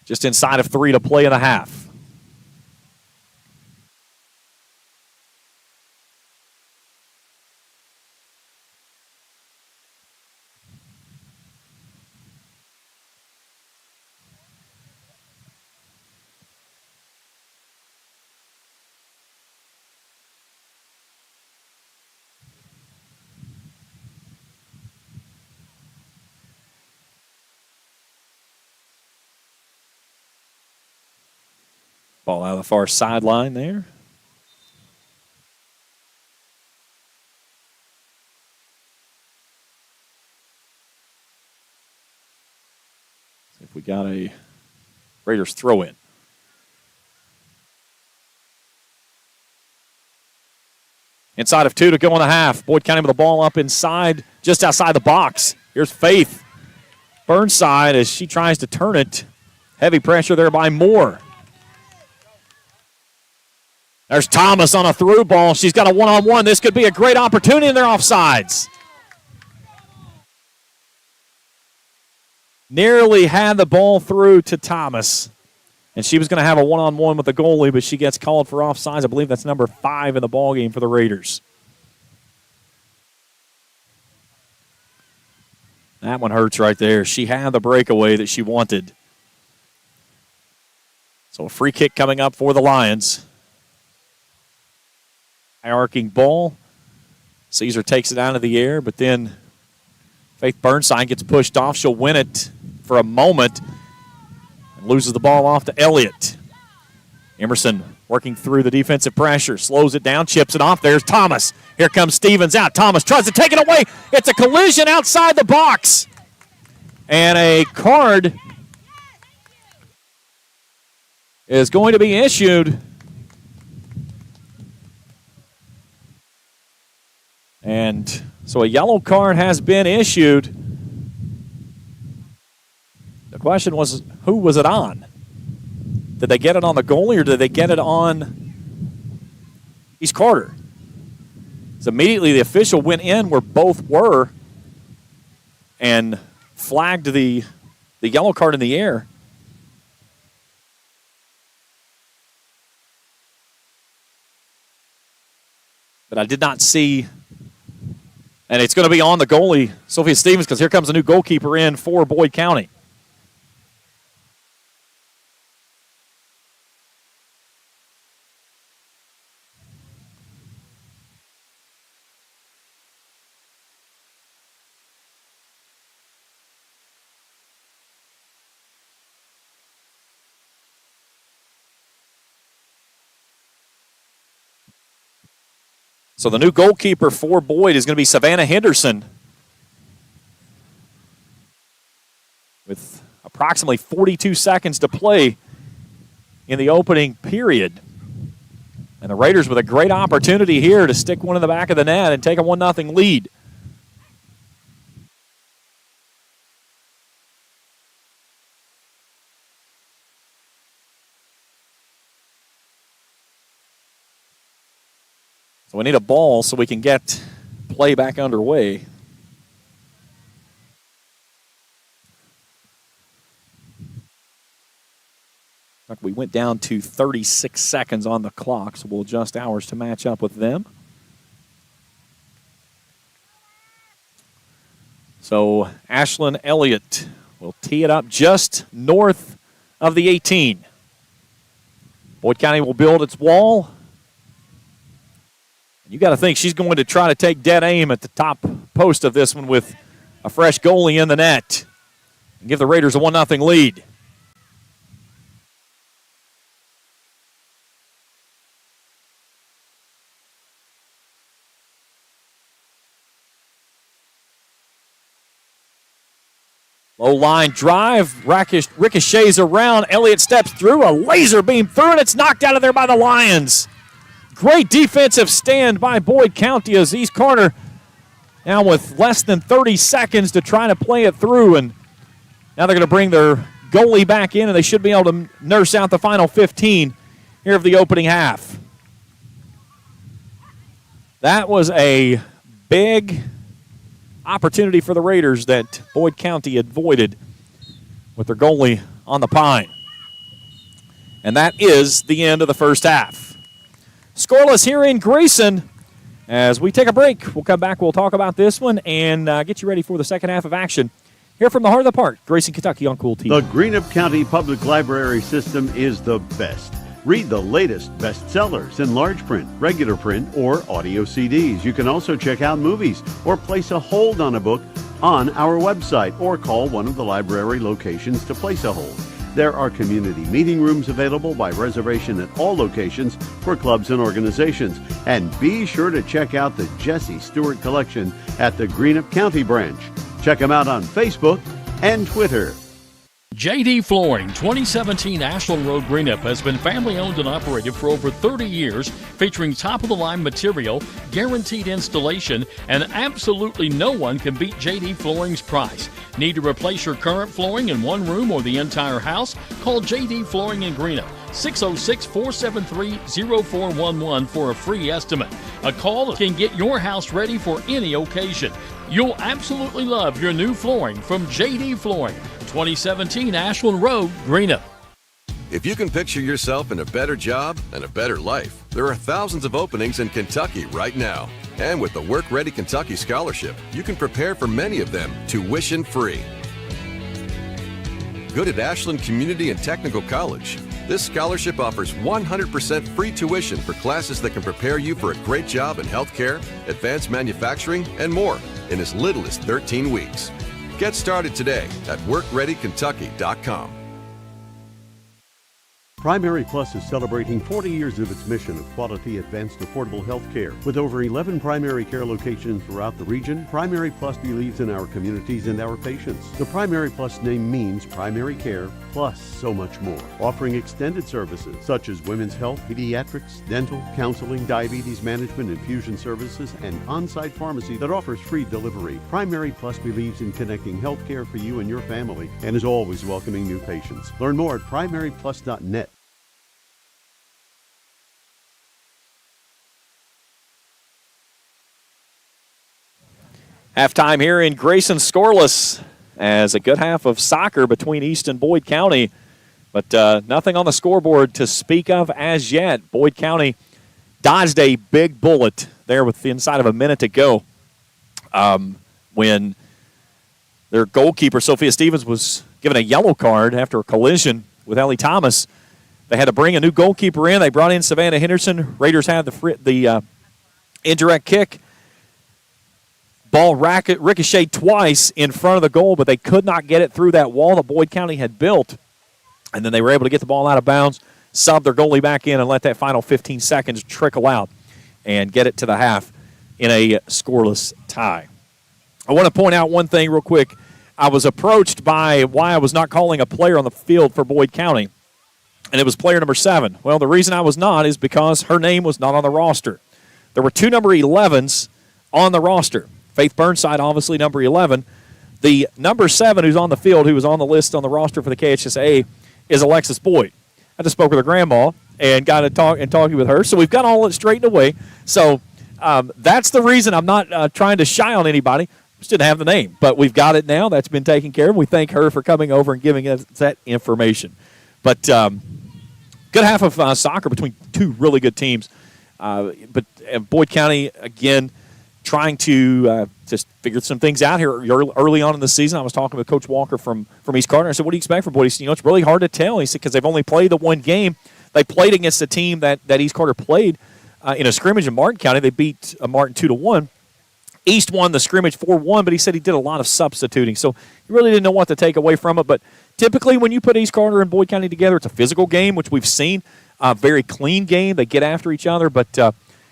just inside of 3 to play in the half. Ball out of the far sideline there. See if we got a Raiders throw in. Inside of 2 to go in the half. Boyd County with the ball up inside, just outside the box. Here's Faith Burnside as she tries to turn it. Heavy pressure there by Moore. There's Thomas on a through ball. She's got a one-on-one. This could be a great opportunity, and they're offsides. Nearly had the ball through to Thomas, and she was going to have a one-on-one with the goalie, but she gets called for offsides. I believe that's number 5 in the ballgame for the Raiders. That one hurts right there. She had the breakaway that she wanted. So a free kick coming up for the Lions. High-arcing ball. Caesar takes it out of the air, but then Faith Burnside gets pushed off. She'll win it for a moment and loses the ball off to Elliott. Emerson Working through the defensive pressure, slows it down, chips it off. There's Thomas. Here comes Stevens out. Thomas tries to take it away. It's a collision outside the box. And a card is going to be issued. And so a yellow card has been issued. The question was, who was it on? Did they get it on the goalie or did they get it on East Carter? So immediately the official went in where both were and flagged the yellow card in the air. But I did not see, and it's going to be on the goalie, Sophia Stevens, because here comes a new goalkeeper in for Boyd County. So the new goalkeeper for Boyd is going to be Savannah Henderson. With approximately 42 seconds to play in the opening period. And the Raiders with a great opportunity here to stick one in the back of the net and take a 1-0 lead. So we need a ball so we can get play back underway. We went down to 36 seconds on the clock, so we'll adjust ours to match up with them. So Ashlyn Elliott will tee it up just north of the 18. Boyd County will build its wall. You got to think she's going to try to take dead aim at the top post of this one with a fresh goalie in the net and give the Raiders a 1-0 lead. Low line drive, ricochets around. Elliott steps through, a laser beam through, and it's knocked out of there by the Lions. Great defensive stand by Boyd County as East Carter now with less than 30 seconds to try to play it through. And now they're going to bring their goalie back in, and they should be able to nurse out the final 15 here of the opening half. That was a big opportunity for the Raiders that Boyd County avoided with their goalie on the pine. And that is the end of the first half. Scoreless here in Grayson. As we take a break, we'll come back, we'll talk about this one, and get you ready for the second half of action. Here from the heart of the park, Grayson, Kentucky on Kool TV. The Greenup County Public Library system is the best. Read the latest bestsellers in large print, regular print, or audio CDs. You can also check out movies or place a hold on a book on our website or call one of the library locations to place a hold. There are community meeting rooms available by reservation at all locations for clubs and organizations. And be sure to check out the Jesse Stewart collection at the Greenup County branch. Check them out on Facebook and Twitter. JD Flooring, 2017 Ashland Road Greenup has been family owned and operated for over 30 years, featuring top-of-the-line material, guaranteed installation, and absolutely no one can beat JD Flooring's price. Need to replace your current flooring in one room or the entire house? Call JD Flooring in Greenup, 606-473-0411 for a free estimate. A call can get your house ready for any occasion. You'll absolutely love your new flooring from JD Flooring, 2017 Ashland Road, Greenup. If you can picture yourself in a better job and a better life, there are thousands of openings in Kentucky right now. And with the Work Ready Kentucky Scholarship, you can prepare for many of them tuition-free. Good at Ashland Community and Technical College. This scholarship offers 100% free tuition for classes that can prepare you for a great job in healthcare, advanced manufacturing, and more in as little as 13 weeks. Get started today at WorkReadyKentucky.com. Primary Plus is celebrating 40 years of its mission of quality, advanced, affordable health care. With over 11 primary care locations throughout the region, Primary Plus believes in our communities and our patients. The Primary Plus name means primary care plus so much more, offering extended services such as women's health, pediatrics, dental, counseling, diabetes management, infusion services, and on-site pharmacy that offers free delivery. Primary Plus believes in connecting health care for you and your family and is always welcoming new patients. Learn more at primaryplus.net. Halftime here in Grayson, scoreless as a good half of soccer between East and Boyd County. But nothing on the scoreboard to speak of as yet. Boyd County dodged a big bullet there with the inside of a minute to go when their goalkeeper, Sophia Stevens, was given a yellow card after a collision with Ellie Thomas. They had to bring a new goalkeeper in. They brought in Savannah Henderson. Raiders had the indirect kick. Ball ricocheted twice in front of the goal, but they could not get it through that wall that Boyd County had built. And then they were able to get the ball out of bounds, sub their goalie back in, and let that final 15 seconds trickle out and get it to the half in a scoreless tie. I want to point out one thing real quick. I was approached by why I was not calling a player on the field for Boyd County, and it was player number 7. Well, the reason I was not is because her name was not on the roster. There were 2 number 11s on the roster. Faith Burnside, obviously, number 11. The number 7 who's on the field, who was on the list on the roster for the KHSA, is Alexis Boyd. I just spoke with her grandma and got to talking with her. So we've got all it straightened away. So that's the reason I'm not trying to shy on anybody. Just didn't have the name. But we've got it now. That's been taken care of. We thank her for coming over and giving us that information. But good half of soccer between 2 really good teams. But Boyd County, again, trying to just figure some things out here early on in the season. I was talking with Coach Walker from East Carter. I said, what do you expect from Boyd? He said, it's really hard to tell. He said, because they've only played the one game. They played against a team that East Carter played in a scrimmage in Martin County. They beat Martin 2-1. East won the scrimmage 4-1, but he said he did a lot of substituting. So he really didn't know what to take away from it. But typically when you put East Carter and Boyd County together, it's a physical game, which we've seen. A very clean game. They get after each other. But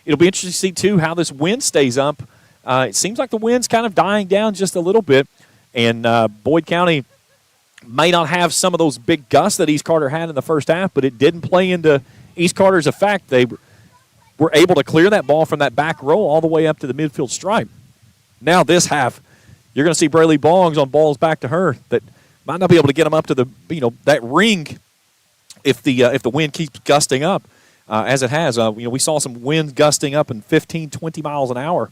it'll be interesting to see, too, how this wind stays up. It seems like the wind's kind of dying down just a little bit, and Boyd County may not have some of those big gusts that East Carter had in the first half, but it didn't play into East Carter's effect. They were able to clear that ball from that back row all the way up to the midfield stripe. Now this half, you're going to see Braylee Bongs on balls back to her that might not be able to get them up to the that ring if the wind keeps gusting up as it has. We saw some wind gusting up in 15, 20 miles an hour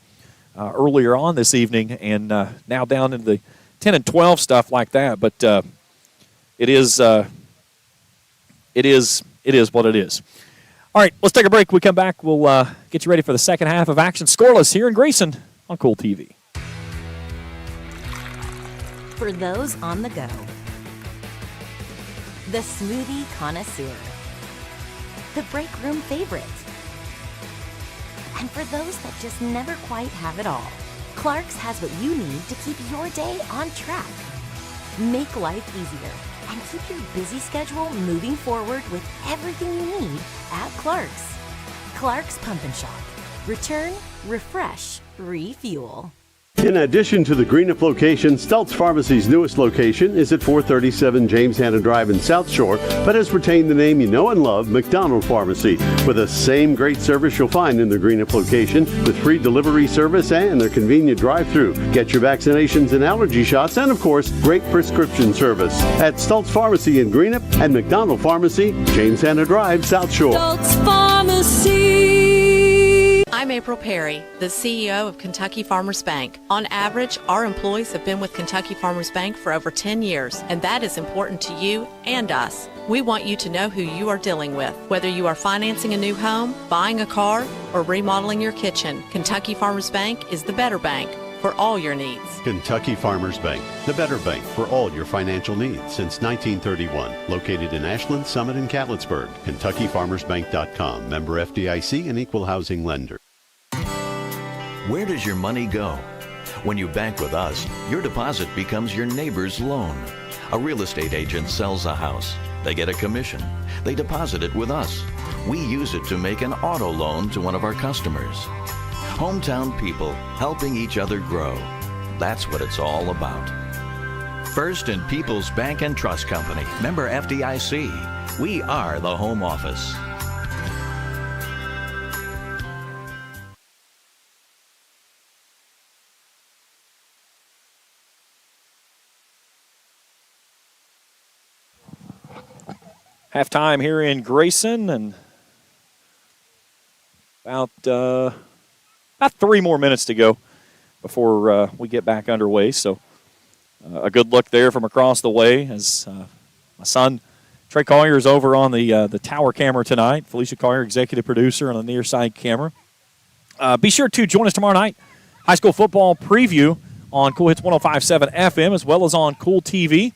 earlier on this evening, and now down into the 10 and 12 stuff like that. But it is what it is. All right, let's take a break. When we come back, we'll get you ready for the second half of action. Scoreless here in Grayson on Kool TV. For those on the go, the smoothie connoisseur, the break room favorite, and for those that just never quite have it all, Clark's has what you need to keep your day on track. Make life easier and keep your busy schedule moving forward with everything you need at Clark's. Clark's Pump and Shop. Return, refresh, refuel. In addition to the Greenup location, Stultz Pharmacy's newest location is at 437 James Hanna Drive in South Shore, but has retained the name you know and love, McDonald Pharmacy, with the same great service you'll find in the Greenup location, with free delivery service and their convenient drive-thru. Get your vaccinations and allergy shots, and of course, great prescription service at Stultz Pharmacy in Greenup and McDonald Pharmacy, James Hanna Drive, South Shore. Stultz Pharmacy. I'm April Perry, the CEO of Kentucky Farmers Bank. On average, our employees have been with Kentucky Farmers Bank for over 10 years, and that is important to you and us. We want you to know who you are dealing with. Whether you are financing a new home, buying a car, or remodeling your kitchen, Kentucky Farmers Bank is the better bank for all your needs. Kentucky Farmers Bank, the better bank for all your financial needs since 1931. Located in Ashland, Summit, and Catlettsburg. KentuckyFarmersBank.com. Member FDIC and Equal Housing Lender. Where does your money go? When you bank with us, your deposit becomes your neighbor's loan. A real estate agent sells a house. They get a commission. They deposit it with us. We use it to make an auto loan to one of our customers. Hometown people helping each other grow. That's what it's all about. First and People's Bank and Trust Company, member FDIC. We are the home office. Halftime here in Grayson, and about 3 more minutes to go before we get back underway. So a good look there from across the way as my son Trey Collier is over on the tower camera tonight. Felicia Collier, executive producer, on the near side camera. Be sure to join us tomorrow night. High school football preview on Kool Hits 105.7 FM as well as on Kool TV.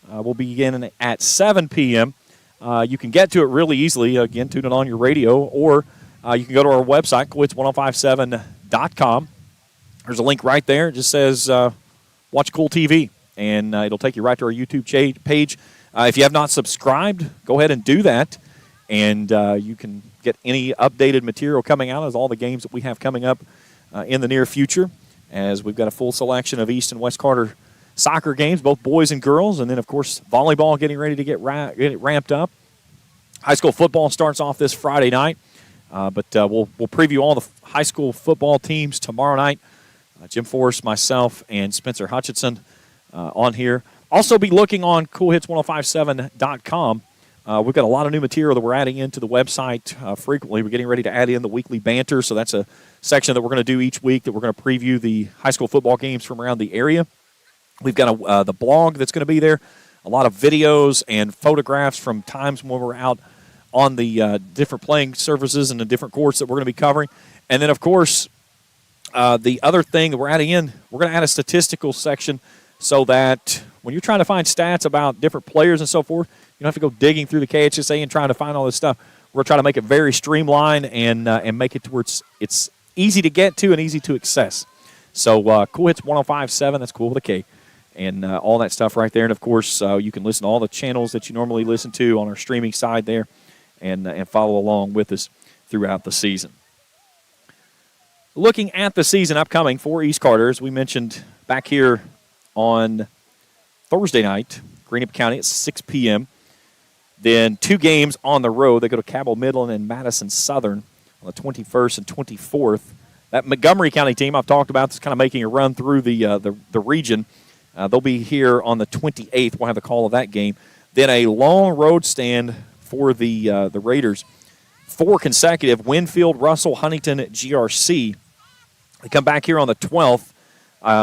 We'll be beginning at 7 p.m. You can get to it really easily. Again, tune it on your radio, or you can go to our website, koolhits1057.com. There's a link right there. It just says watch Kool TV, and it'll take you right to our YouTube page. If you have not subscribed, go ahead and do that, and you can get any updated material coming out as all the games that we have coming up in the near future, as we've got a full selection of East and West Carter soccer games, both boys and girls, and then, of course, volleyball getting ready to get it ramped up. High school football starts off this Friday night, but we'll preview all the high school football teams tomorrow night. Jim Forrest, myself, and Spencer Hutchinson on here. Also be looking on koolhits1057.com. We've got a lot of new material that we're adding into the website frequently. We're getting ready to add in the weekly banter, so that's a section that we're going to do each week that we're going to preview the high school football games from around the area. We've got the blog that's going to be there, a lot of videos and photographs from times when we're out on the different playing surfaces and the different courts that we're going to be covering. And then, of course, the other thing that we're adding in, we're going to add a statistical section so that when you're trying to find stats about different players and so forth, you don't have to go digging through the KHSA and trying to find all this stuff. We're going to try to make it very streamlined and make it to where it's easy to get to and easy to access. So Kool Hits 105.7, that's Kool with a K, and all that stuff right there. And, of course, you can listen to all the channels that you normally listen to on our streaming side there and follow along with us throughout the season. Looking at the season upcoming for East Carter, as we mentioned back here on Thursday night, Greenup County at 6 p.m. Then 2 games on the road. They go to Cabell Midland and Madison Southern on the 21st and 24th. That Montgomery County team I've talked about is kind of making a run through the region. They'll be here on the 28th. We'll have the call of that game. Then a long road stand for the Raiders. 4 consecutive, Winfield, Russell, Huntington, GRC. They come back here on the 12th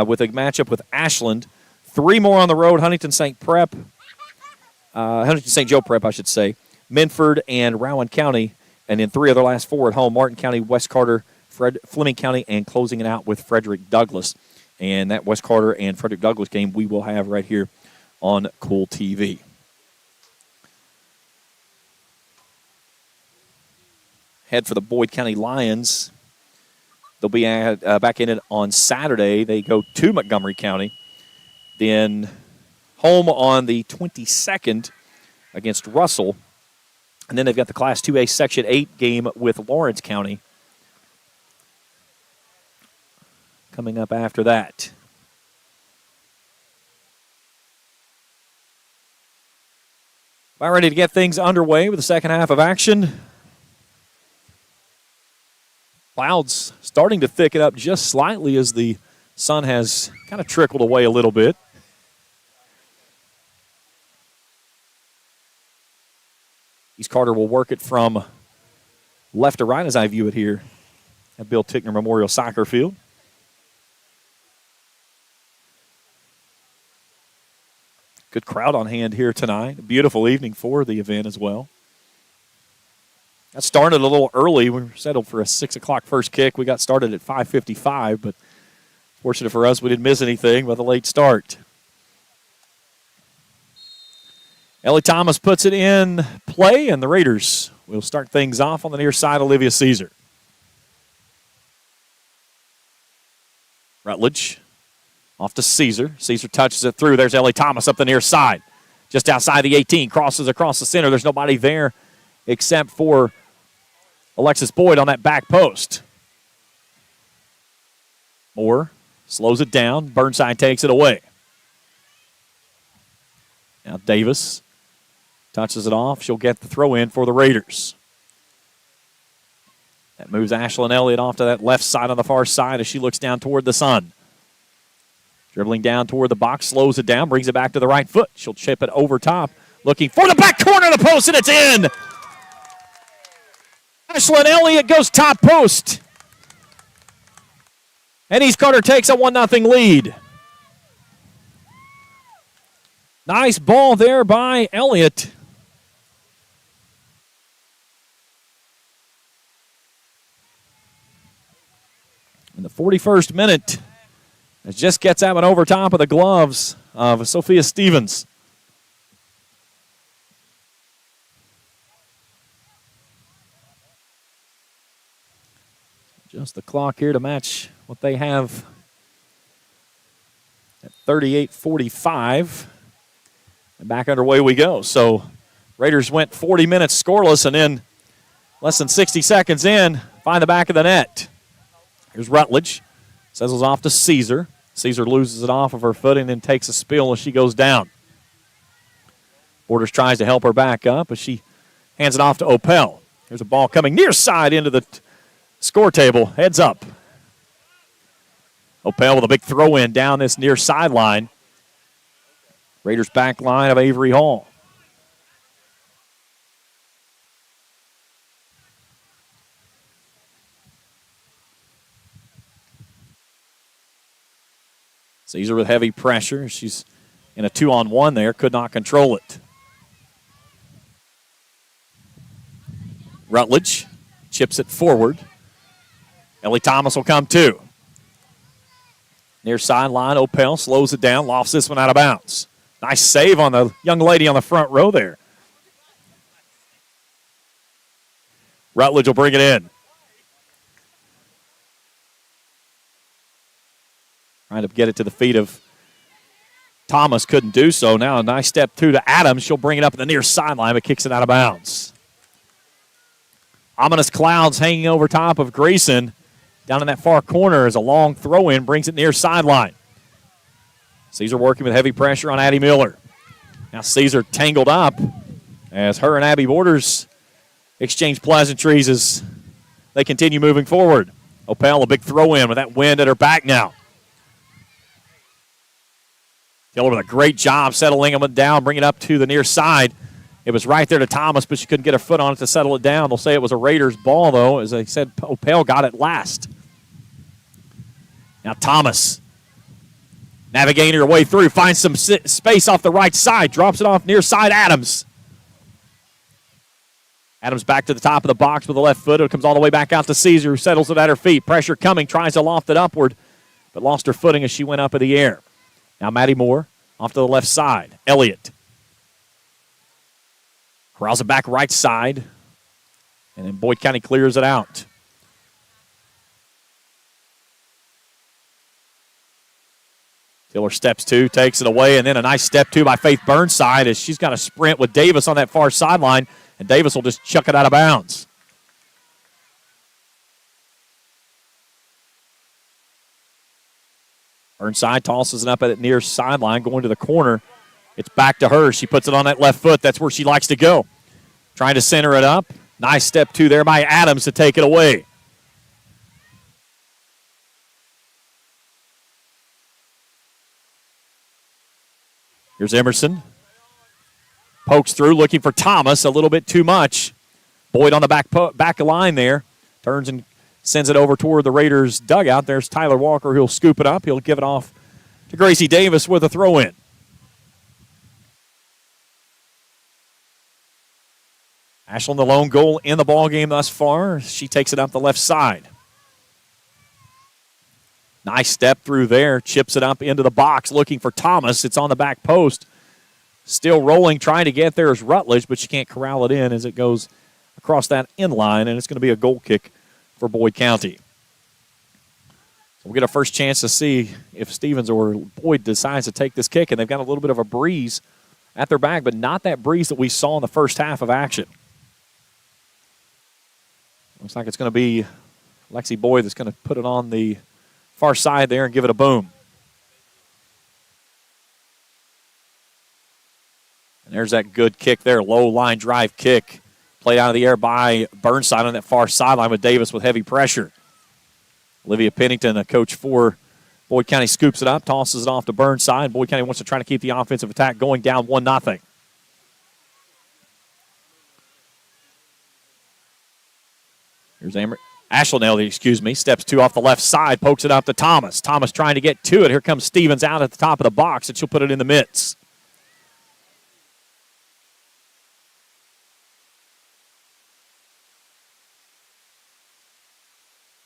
with a matchup with Ashland. 3 more on the road, Huntington St. Joe Prep, I should say, Minford and Rowan County, and then 3 of their last 4 at home, Martin County, West Carter, Fleming County, and closing it out with Frederick Douglass. And that West Carter and Frederick Douglass game we will have right here on Kool TV. Head for the Boyd County Lions. They'll be back in it on Saturday. They go to Montgomery County. Then home on the 22nd against Russell. And then they've got the Class 2A Section 8 game with Lawrence County coming up after that. About ready to get things underway with the second half of action. Clouds starting to thicken up just slightly as the sun has kind of trickled away a little bit. East Carter will work it from left to right as I view it here at Bill Tickner Memorial Soccer Field. Good crowd on hand here tonight. A beautiful evening for the event as well. Got started a little early. We were settled for a 6 o'clock first kick. We got started at 5:55, but fortunate for us, we didn't miss anything with a late start. Ellie Thomas puts it in play, and the Raiders will start things off on the near side. Olivia Caesar. Rutledge off to Caesar. Caesar touches it through. There's Ellie Thomas up the near side. just outside the 18, crosses across the center. There's nobody there except for Alexis Boyd on that back post. Moore slows it down. Burnside takes it away. Now Davis touches it off. She'll get the throw in for the Raiders. That moves Ashlyn Elliott off to that left side on the far side as she looks down toward the sun. Dribbling down toward the box, slows it down, brings it back to the right foot. She'll chip it over top, looking for the back corner of the post, and it's in. Ashlyn Elliott goes top post. And East Carter takes a 1-0 lead. Nice ball there by Elliott. In the 41st minute, it just gets that one over top of the gloves of Sophia Stevens. Just the clock here to match what they have at 38:45. And back underway we go. So Raiders went 40 minutes scoreless, and then less than 60 seconds in, find the back of the net. Here's Rutledge. Settles off to Caesar. Caesar loses it off of her foot and then takes a spill as she goes down. Borders tries to help her back up, but she hands it off to Opel. Here's a ball coming near side into the score table. Heads up. Opel with a big throw in down this near sideline. Raiders back line of Avery Hall. Caesar with heavy pressure. She's in a 2-on-1 there. Could not control it. Rutledge chips it forward. Ellie Thomas will come too. Near sideline, Opel slows it down, lofts this one out of bounds. Nice save on the young lady on the front row there. Rutledge will bring it in. Trying to get it to the feet of Thomas, couldn't do so. Now a nice step through to Adams. She'll bring it up in the near sideline, but kicks it out of bounds. Ominous clouds hanging over top of Grayson. Down in that far corner is a long throw-in, brings it near sideline. Caesar working with heavy pressure on Addie Miller. Now Caesar tangled up as her and Abby Borders exchange pleasantries as they continue moving forward. Opel, a big throw-in with that wind at her back now. Taylor with a great job settling him down, bringing it up to the near side. It was right there to Thomas, but she couldn't get her foot on it to settle it down. They'll say it was a Raiders ball, though. As they said, Opel got it last. Now Thomas navigating her way through, finds some space off the right side, drops it off near side Adams. Adams back to the top of the box with the left foot. It comes all the way back out to Caesar, who settles it at her feet. Pressure coming, tries to loft it upward, but lost her footing as she went up in the air. Now Maddie Moore off to the left side. Elliott corrals it back right side, and then Boyd County clears it out. Tiller steps two, takes it away, and then a nice step two by Faith Burnside as she's got a sprint with Davis on that far sideline, and Davis will just chuck it out of bounds. Burnside tosses it up at the near sideline, going to the corner. It's back to her. She puts it on that left foot. That's where she likes to go. Trying to center it up. Nice step two there by Adams to take it away. Here's Emerson. Pokes through, looking for Thomas. A little bit too much. Boyd on the back line there. Turns and sends it over toward the Raiders' dugout. There's Tyler Walker. He'll scoop it up. He'll give it off to Gracie Davis with a throw-in. Ashland, the lone goal in the ballgame thus far. She takes it up the left side. Nice step through there. Chips it up into the box, looking for Thomas. It's on the back post. Still rolling, trying to get there is Rutledge, but she can't corral it in as it goes across that end line, and it's going to be a goal kick for Boyd County. So we'll get our first chance to see if Stevens or Boyd decides to take this kick, and they've got a little bit of a breeze at their back, but not that breeze that we saw in the first half of action. Looks like it's going to be Lexi Boyd that's going to put it on the far side there and give it a boom. And there's that good kick there, low line drive kick. Played out of the air by Burnside on that far sideline with Davis with heavy pressure. Olivia Pennington, a coach for Boyd County, scoops it up, tosses it off to Burnside. Boyd County wants to try to keep the offensive attack going, down 1-0. Here's Ashland Elliott, steps 2 off the left side, pokes it up to Thomas. Thomas trying to get to it. Here comes Stevens out at the top of the box, and she'll put it in the mitts.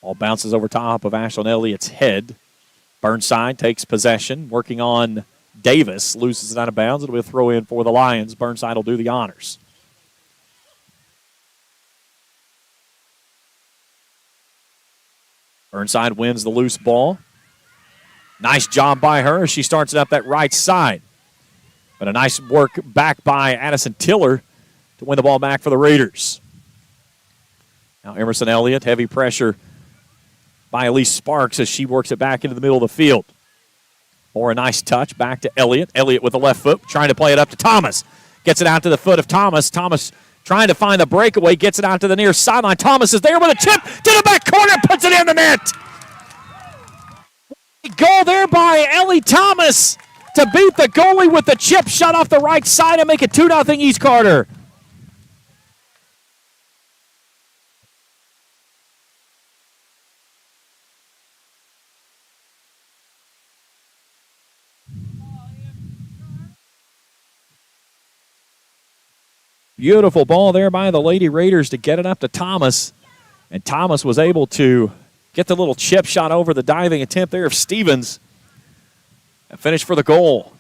Ball bounces over top of Ashland Elliott's head. Burnside takes possession, working on Davis, loses it out of bounds. It'll be a throw in for the Lions. Burnside will do the honors. Burnside wins the loose ball. Nice job by her. She starts it up that right side. But a nice work back by Addison Tiller to win the ball back for the Raiders. Now Emerson Elliott, heavy pressure by Elise Sparks as she works it back into the middle of the field. Or a nice touch back to Elliott. Elliott with the left foot, trying to play it up to Thomas. Gets it out to the foot of Thomas. Thomas trying to find the breakaway, gets it out to the near sideline. Thomas is there with a chip to the back corner, puts it in the net. Goal there by Ellie Thomas to beat the goalie with the chip shot off the right side and make it 2-0 East Carter. Beautiful ball there by the Lady Raiders to get it up to Thomas. And Thomas was able to get the little chip shot over the diving attempt there of Stevens and finish for the goal.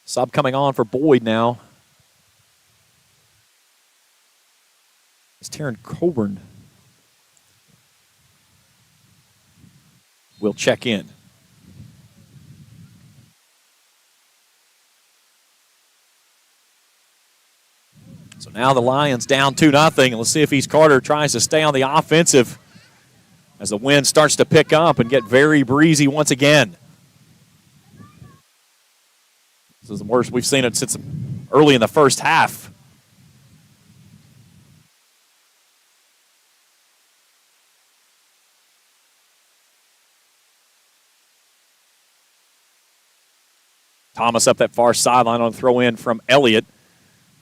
Sub coming on for Boyd now. It's Taryn Coburn. Will check in. So now the Lions down 2-0. And let's see if East Carter tries to stay on the offensive as the wind starts to pick up and get very breezy once again. This is the worst we've seen it since early in the first half. Thomas up that far sideline on a throw in from Elliott.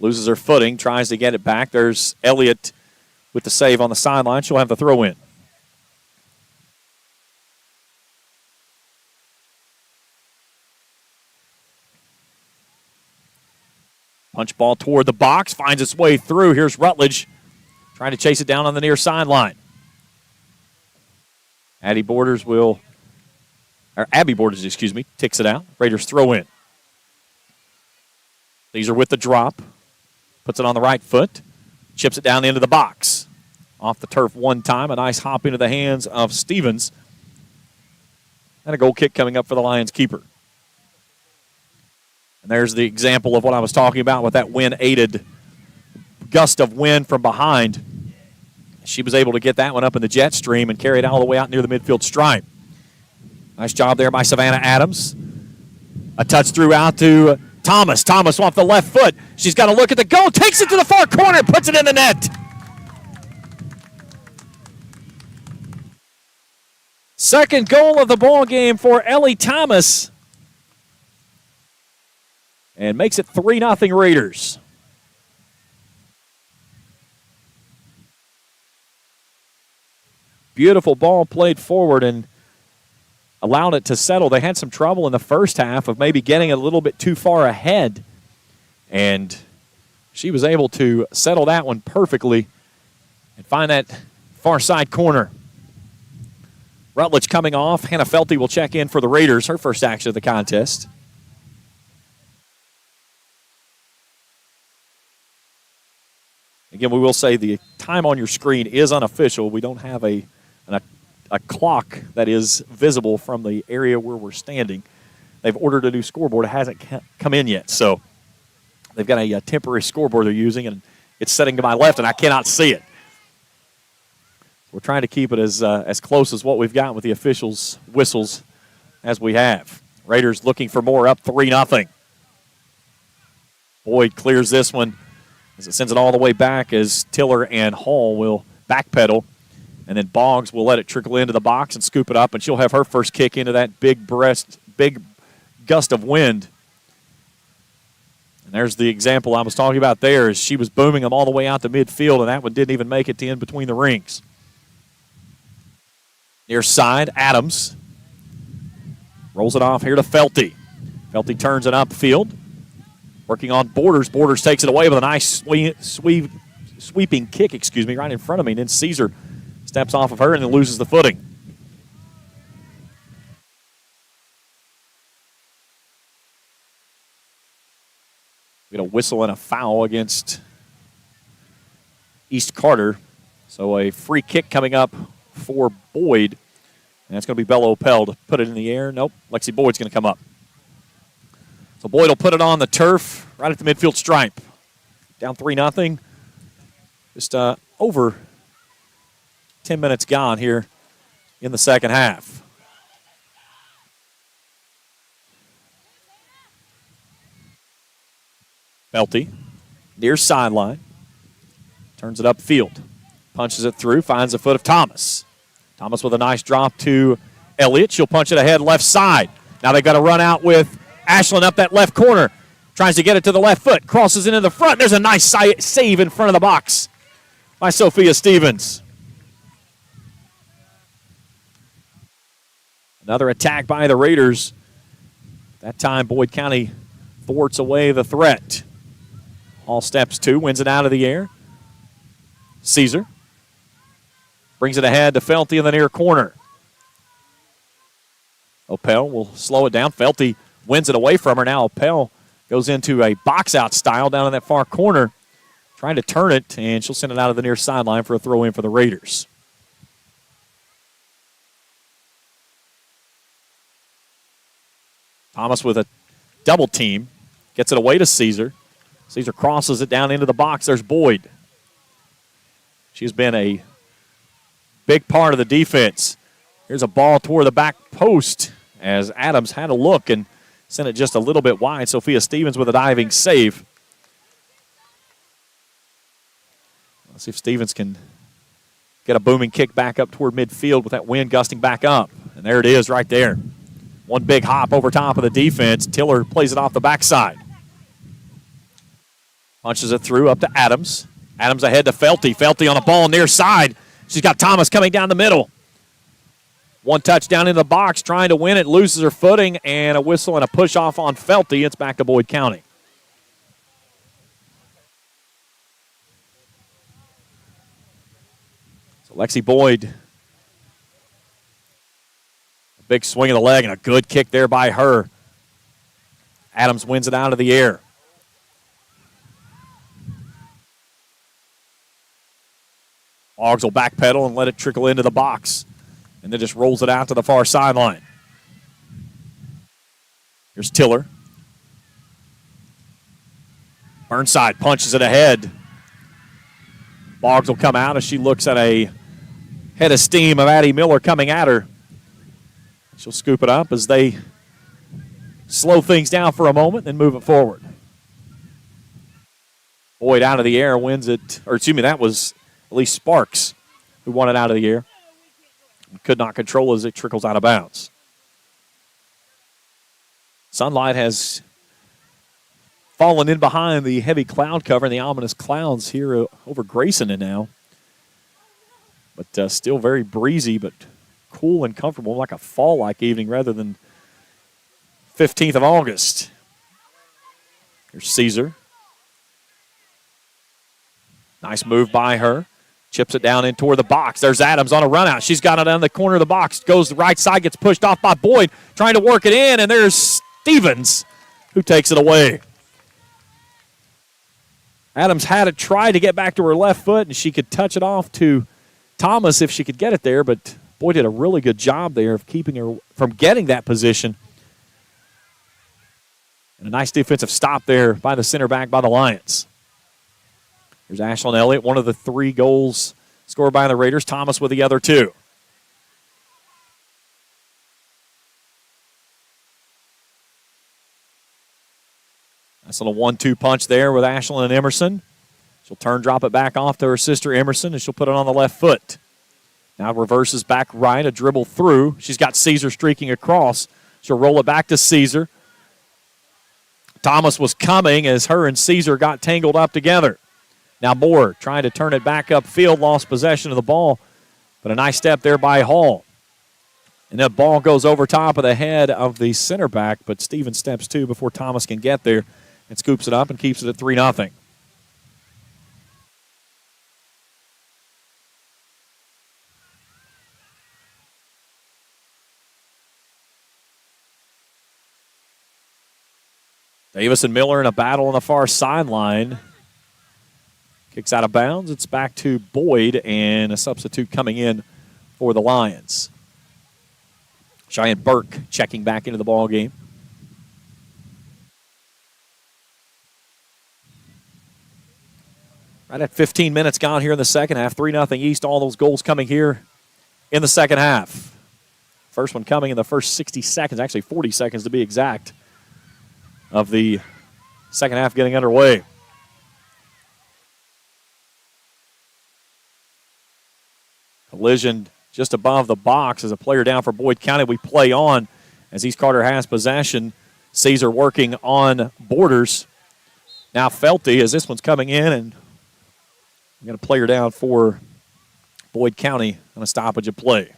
Loses her footing, tries to get it back. There's Elliott with the save on the sideline. She'll have the throw in. Punch ball toward the box, finds its way through. Here's Rutledge trying to chase it down on the near sideline. Abby Borders, ticks it out. Raiders throw in. These are with the drop. Puts it on the right foot. Chips it down the end of the box. Off the turf one time. A nice hop into the hands of Stevens. And a goal kick coming up for the Lions keeper. And there's the example of what I was talking about with that wind-aided gust of wind from behind. She was able to get that one up in the jet stream and carry it all the way out near the midfield stripe. Nice job there by Savannah Adams. A touch through out to Thomas. Thomas off the left foot. She's got to look at the goal. Takes it to the far corner. Puts it in the net. Second goal of the ball game for Ellie Thomas. And makes it 3-0 Raiders. Beautiful ball played forward and allowed it to settle. They had some trouble in the first half of maybe getting a little bit too far ahead. And she was able to settle that one perfectly and find that far side corner. Rutledge coming off. Hannah Felty will check in for the Raiders, her first action of the contest. Again, we will say the time on your screen is unofficial. We don't have a clock that is visible from the area where we're standing. they've ordered a new scoreboard. It hasn't come in yet. So they've got a temporary scoreboard they're using, and it's setting to my left, and I cannot see it. We're trying to keep it as close as what we've got with the officials' whistles as we have. Raiders looking for more, up 3-0. Boyd clears this one as it sends it all the way back as Tiller and Hall will backpedal. And then Boggs will let it trickle into the box and scoop it up, and she'll have her first kick into that big gust of wind. And there's the example I was talking about there, as she was booming them all the way out to midfield, and that one didn't even make it to in between the rings. Near side, Adams rolls it off here to Felty. Felty turns it upfield. Working on Borders. Borders takes it away with a nice sweeping kick, right in front of me. And then Caesar steps off of her and then loses the footing. We get a whistle and a foul against East Carter. So a free kick coming up for Boyd. And that's going to be Bella Opel to put it in the air. Nope, Lexi Boyd's going to come up. So Boyd will put it on the turf right at the midfield stripe. Down 3-0. Just over 10 minutes gone here in the second half. Felty, near sideline. Turns it upfield. Punches it through, finds the foot of Thomas. Thomas with a nice drop to Elliott. She'll punch it ahead left side. Now they've got to run out with Ashland up that left corner. Tries to get it to the left foot. Crosses into the front. There's a nice save in front of the box by Sophia Stevens. Another attack by the Raiders. That time Boyd County thwarts away the threat. All steps two, wins it out of the air. Caesar brings it ahead to Felty in the near corner. Opel will slow it down. Felty wins it away from her. Now Opel goes into a box-out style down in that far corner, trying to turn it, and she'll send it out of the near sideline for a throw-in for the Raiders. Thomas with a double team. Gets it away to Caesar. Caesar crosses it down into the box. There's Boyd. She's been a big part of the defense. Here's a ball toward the back post as Adams had a look and sent it just a little bit wide. Sophia Stevens with a diving save. Let's see if Stevens can get a booming kick back up toward midfield with that wind gusting back up. And there it is right there. One big hop over top of the defense. Tiller plays it off the backside. Punches it through up to Adams. Adams ahead to Felty. Felty on a ball near side. She's got Thomas coming down the middle. One touch down in the box, trying to win it, loses her footing, and a whistle and a push off on Felty. It's back to Boyd County. So Lexi Boyd, a big swing of the leg and a good kick there by her. Adams wins it out of the air. Boggs will backpedal and let it trickle into the box. And then just rolls it out to the far sideline. Here's Tiller. Burnside punches it ahead. Boggs will come out as she looks at a head of steam of Addie Miller coming at her. She'll scoop it up as they slow things down for a moment, then move it forward. Boyd out of the air wins it, or excuse me, that was at least Sparks who won it out of the air. Could not control as it trickles out of bounds. Sunlight has fallen in behind the heavy cloud cover and the ominous clouds here over Grayson and now. But still very breezy, but cool and comfortable, like a fall-like evening rather than 15th of August. Here's Caesar. Nice move by her. Chips it down in toward the box. There's Adams on a run out. She's got it on the corner of the box. Goes the right side, gets pushed off by Boyd, trying to work it in, and there's Stevens who takes it away. Adams had to try to get back to her left foot, and she could touch it off to Thomas if she could get it there, but Boyd did a really good job there of keeping her from getting that position. And a nice defensive stop there by the center back by the Lions. Here's Ashlyn Elliott, one of the 3 goals scored by the Raiders. Thomas with the other 2. Nice little 1-2 punch there with Ashlyn and Emerson. She'll turn, drop it back off to her sister Emerson, and she'll put it on the left foot. Now reverses back right, a dribble through. She's got Caesar streaking across. She'll roll it back to Caesar. Thomas was coming as her and Caesar got tangled up together. Now Moore trying to turn it back upfield, lost possession of the ball, but a nice step there by Hall. And that ball goes over top of the head of the center back, but Stevens steps too before Thomas can get there and scoops it up and keeps it at 3-0. Davis and Miller in a battle on the far sideline. Kicks out of bounds. It's back to Boyd and a substitute coming in for the Lions. Cheyenne Burke checking back into the ball game. Right at 15 minutes gone here in the second half. 3-0 East. All those goals coming here in the second half. First one coming in the first 60 seconds, actually 40 seconds to be exact, of the second half getting underway. Collision just above the box as a player down for Boyd County. We play on as East Carter has possession. Caesar working on Borders. Now Felty as this one's coming in, and we got a player down for Boyd County on a stoppage of play.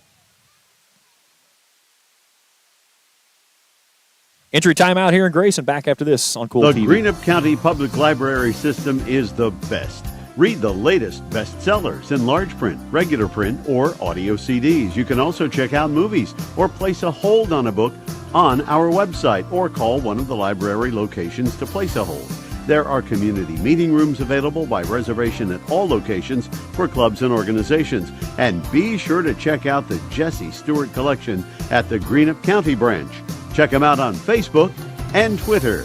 Entry timeout here in Grayson. Back after this on Kool The TV. Greenup County Public Library system is the best. Read the latest bestsellers in large print, regular print, or audio CDs. You can also check out movies or place a hold on a book on our website or call one of the library locations to place a hold. There are community meeting rooms available by reservation at all locations for clubs and organizations. And be sure to check out the Jesse Stewart collection at the Greenup County branch. Check them out on Facebook and Twitter.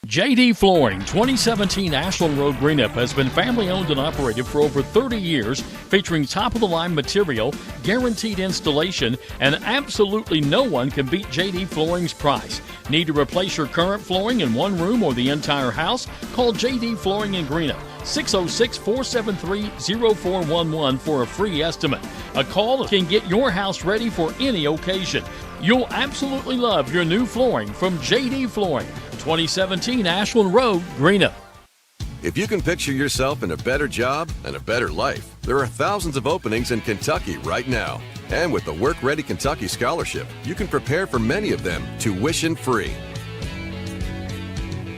JD Flooring, 2017 Ashland Road, Greenup, has been family owned and operated for over 30 years, featuring top-of-the-line material, guaranteed installation, and absolutely no one can beat JD Flooring's price. Need to replace your current flooring in one room or the entire house? Call JD Flooring in Greenup, 606-473-0411 for a free estimate. A call can get your house ready for any occasion. You'll absolutely love your new flooring from JD Flooring, 2017 Ashland Road, Greenup. If you can picture yourself in a better job and a better life, there are thousands of openings in Kentucky right now. And with the Work Ready Kentucky Scholarship, you can prepare for many of them tuition free.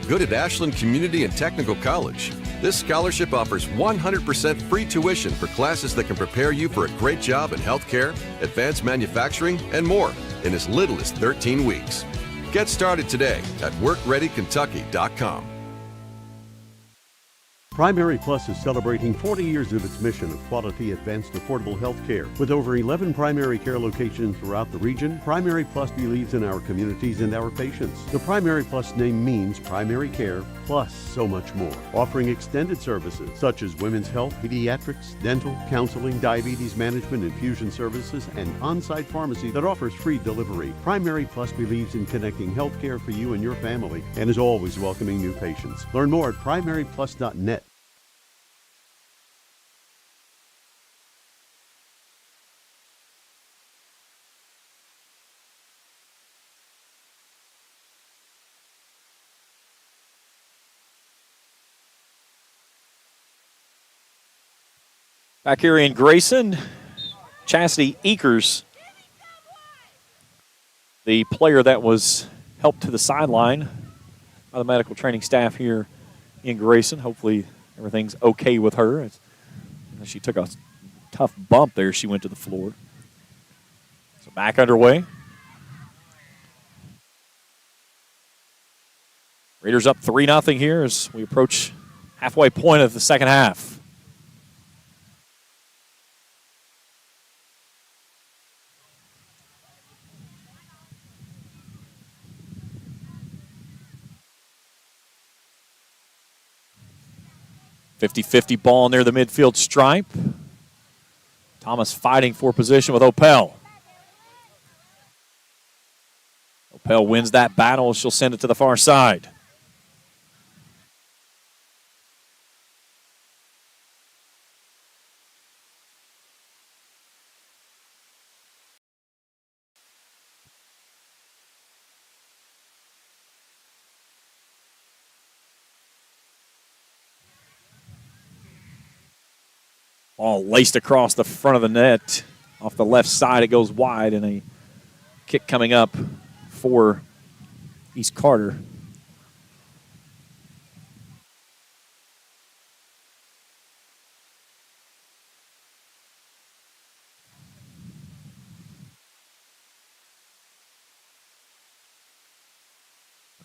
Good at Ashland Community and Technical College. This scholarship offers 100% free tuition for classes that can prepare you for a great job in healthcare, advanced manufacturing, and more in as little as 13 weeks. Get started today at WorkReadyKentucky.com. Primary Plus is celebrating 40 years of its mission of quality, advanced, affordable health care. With over 11 primary care locations throughout the region, Primary Plus believes in our communities and our patients. The Primary Plus name means primary care plus so much more. Offering extended services such as women's health, pediatrics, dental, counseling, diabetes management, infusion services, and on-site pharmacy that offers free delivery. Primary Plus believes in connecting health care for you and your family and is always welcoming new patients. Learn more at primaryplus.net. Back here in Grayson, Chastity Eakers, the player that was helped to the sideline by the medical training staff here in Grayson. Hopefully everything's okay with her. She took a tough bump there. She went to the floor. So back underway. Raiders up 3-0 here as we approach halfway point of the second half. 50-50 ball near the midfield stripe. Thomas fighting for position with Opel. Opel wins that battle. She'll send it to the far side. Ball laced across the front of the net. Off the left side, it goes wide, and a kick coming up for East Carter.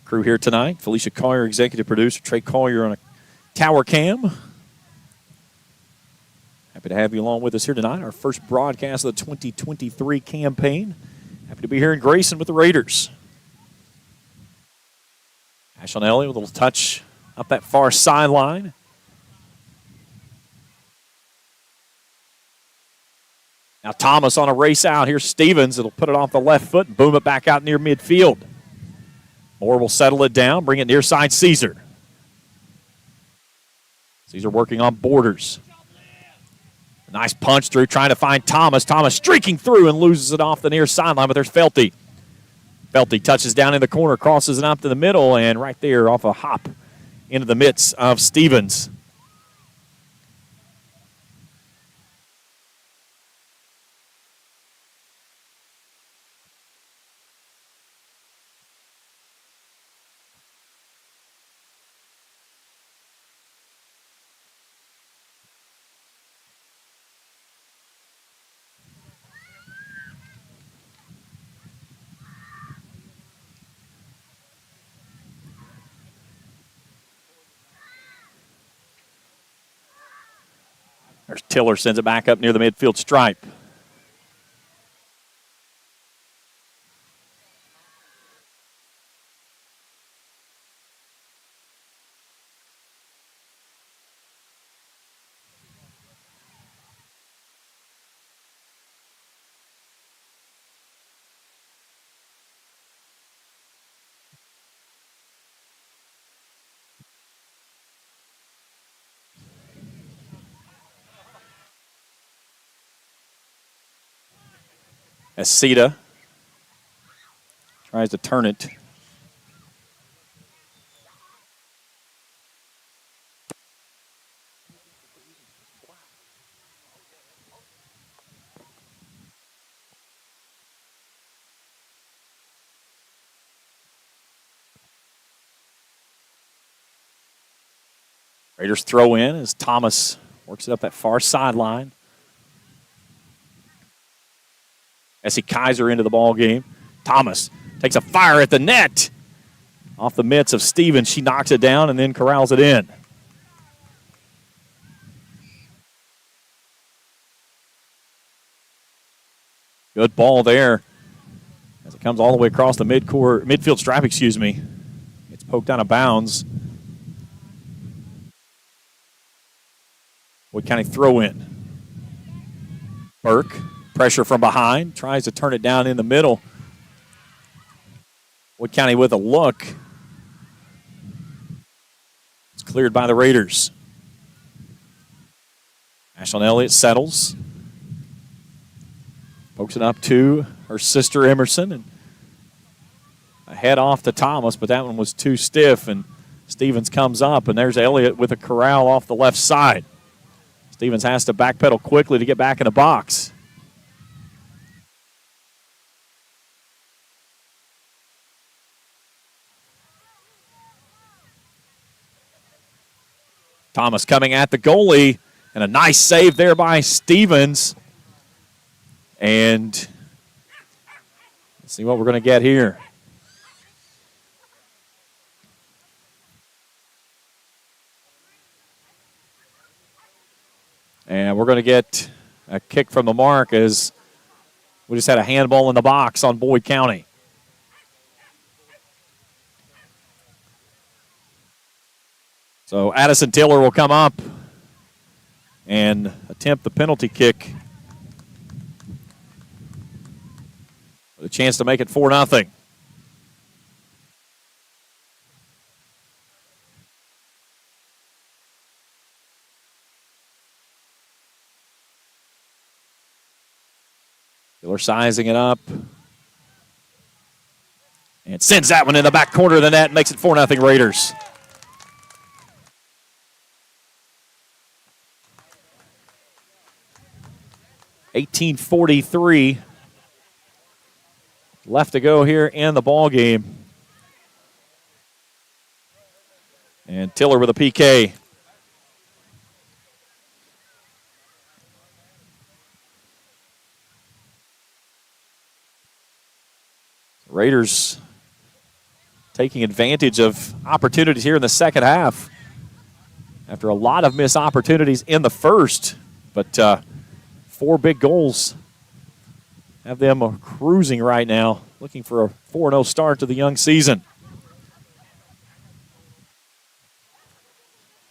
Crew here tonight: Felicia Collier, executive producer; Trey Collier on a tower cam. Happy to have you along with us here tonight. Our first broadcast of the 2023 campaign. Happy to be here in Grayson with the Raiders. Ashlyn Elliott with a little touch up that far sideline. Now Thomas on a race out. Here's Stevens. It'll put it off the left foot and boom it back out near midfield. Moore will settle it down, bring it near side Caesar. Caesar working on borders. Nice punch through, trying to find Thomas. Thomas streaking through and loses it off the near sideline, but there's Felty. Felty touches down in the corner, crosses it up to the middle, and right there off a hop into the midst of Stevens. There's Tiller, sends it back up near the midfield stripe. As Sita tries to turn it. Raiders throw in as Thomas works it up that far sideline. Essie Kaiser into the ball game. Thomas takes a fire at the net. Off the mitts of Stevens. She knocks it down and then corrals it in. Good ball there as it comes all the way across the midfield stripe, It's poked out of bounds. Wood County throw in. Burke. Pressure from behind. Tries to turn it down in the middle. Wood County with a look. It's cleared by the Raiders. Ashlyn Elliott settles. Pokes it up to her sister Emerson. And a head off to Thomas, but that one was too stiff. And Stevens comes up, and there's Elliott with a corral off the left side. Stevens has to backpedal quickly to get back in the box. Thomas coming at the goalie, and a nice save there by Stevens. And let's see what we're going to get here. And we're going to get a kick from the mark as we just had a handball in the box on Boyd County. So Addison Tiller will come up and attempt the penalty kick with a chance to make it 4-0. Miller sizing it up. And sends that one in the back corner of the net and makes it 4-0 Raiders. $18:43 left to go here in the ball game. And Tiller with a PK. Raiders taking advantage of opportunities here in the second half after a lot of missed opportunities in the first. But 4 big goals have them cruising right now, looking for a 4-0 start to the young season.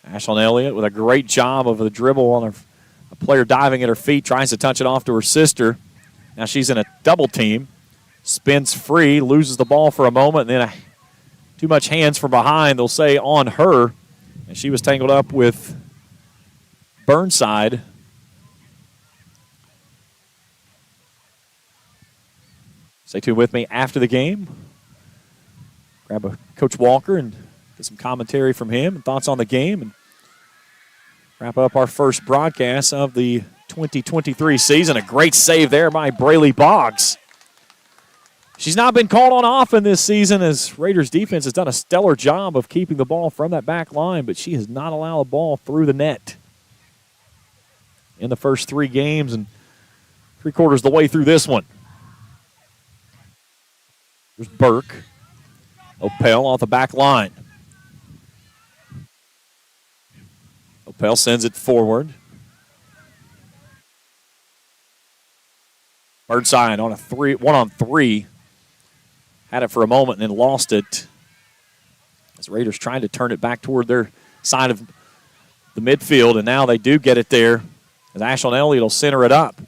Ashlyn Elliott with a great job of the dribble on a player diving at her feet, tries to touch it off to her sister. Now she's in a double team. Spins free, loses the ball for a moment, and then too much hands from behind, they'll say, on her. And she was tangled up with Burnside. Stay tuned with me after the game. Grab a Coach Walker and get some commentary from him and thoughts on the game. And wrap up our first broadcast of the 2023 season. A great save there by Braylee Boggs. She's not been called on often this season as Raiders defense has done a stellar job of keeping the ball from that back line, but she has not allowed the ball through the net in the first 3 games and 3/4 the way through this one. There's Burke. Opel off the back line. Opel sends it forward. Burnside on a 1-on-3. Had it for a moment and then lost it. As Raiders trying to turn it back toward their side of the midfield, and now they do get it there. As Ashlyn Elliott will center it up.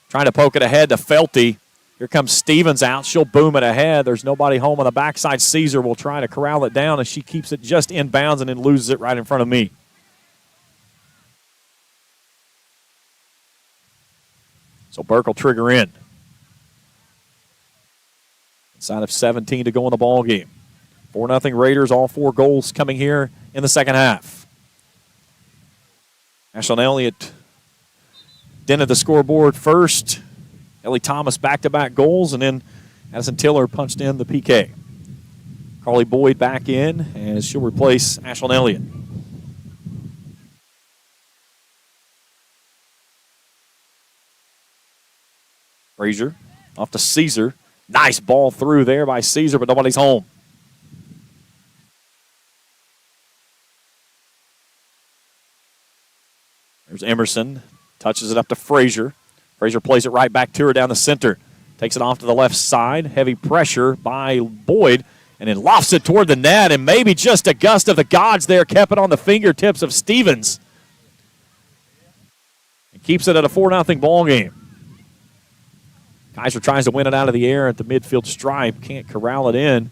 Trying to poke it ahead to Felty. Here comes Stevens out. She'll boom it ahead. There's nobody home on the backside. Caesar will try to corral it down as she keeps it just inbounds and then loses it right in front of me. So Burke will trigger in. Inside of 17 to go in the ball game. 4-0 Raiders, all 4 goals coming here in the second half. Ashlyn Elliott dented the scoreboard first. Ellie Thomas back-to-back goals, and then Addison Tiller punched in the PK. Carly Boyd back in as she'll replace Ashlyn Elliott. Frazier off to Caesar. Nice ball through there by Caesar, but nobody's home. There's Emerson. Touches it up to Frazier. Frazier plays it right back to her down the center. Takes it off to the left side. Heavy pressure by Boyd. And then lofts it toward the net. And maybe just a gust of the gods there kept it on the fingertips of Stevens. And keeps it at a 4-0 ball game. Kaiser tries to win it out of the air at the midfield stripe. Can't corral it in.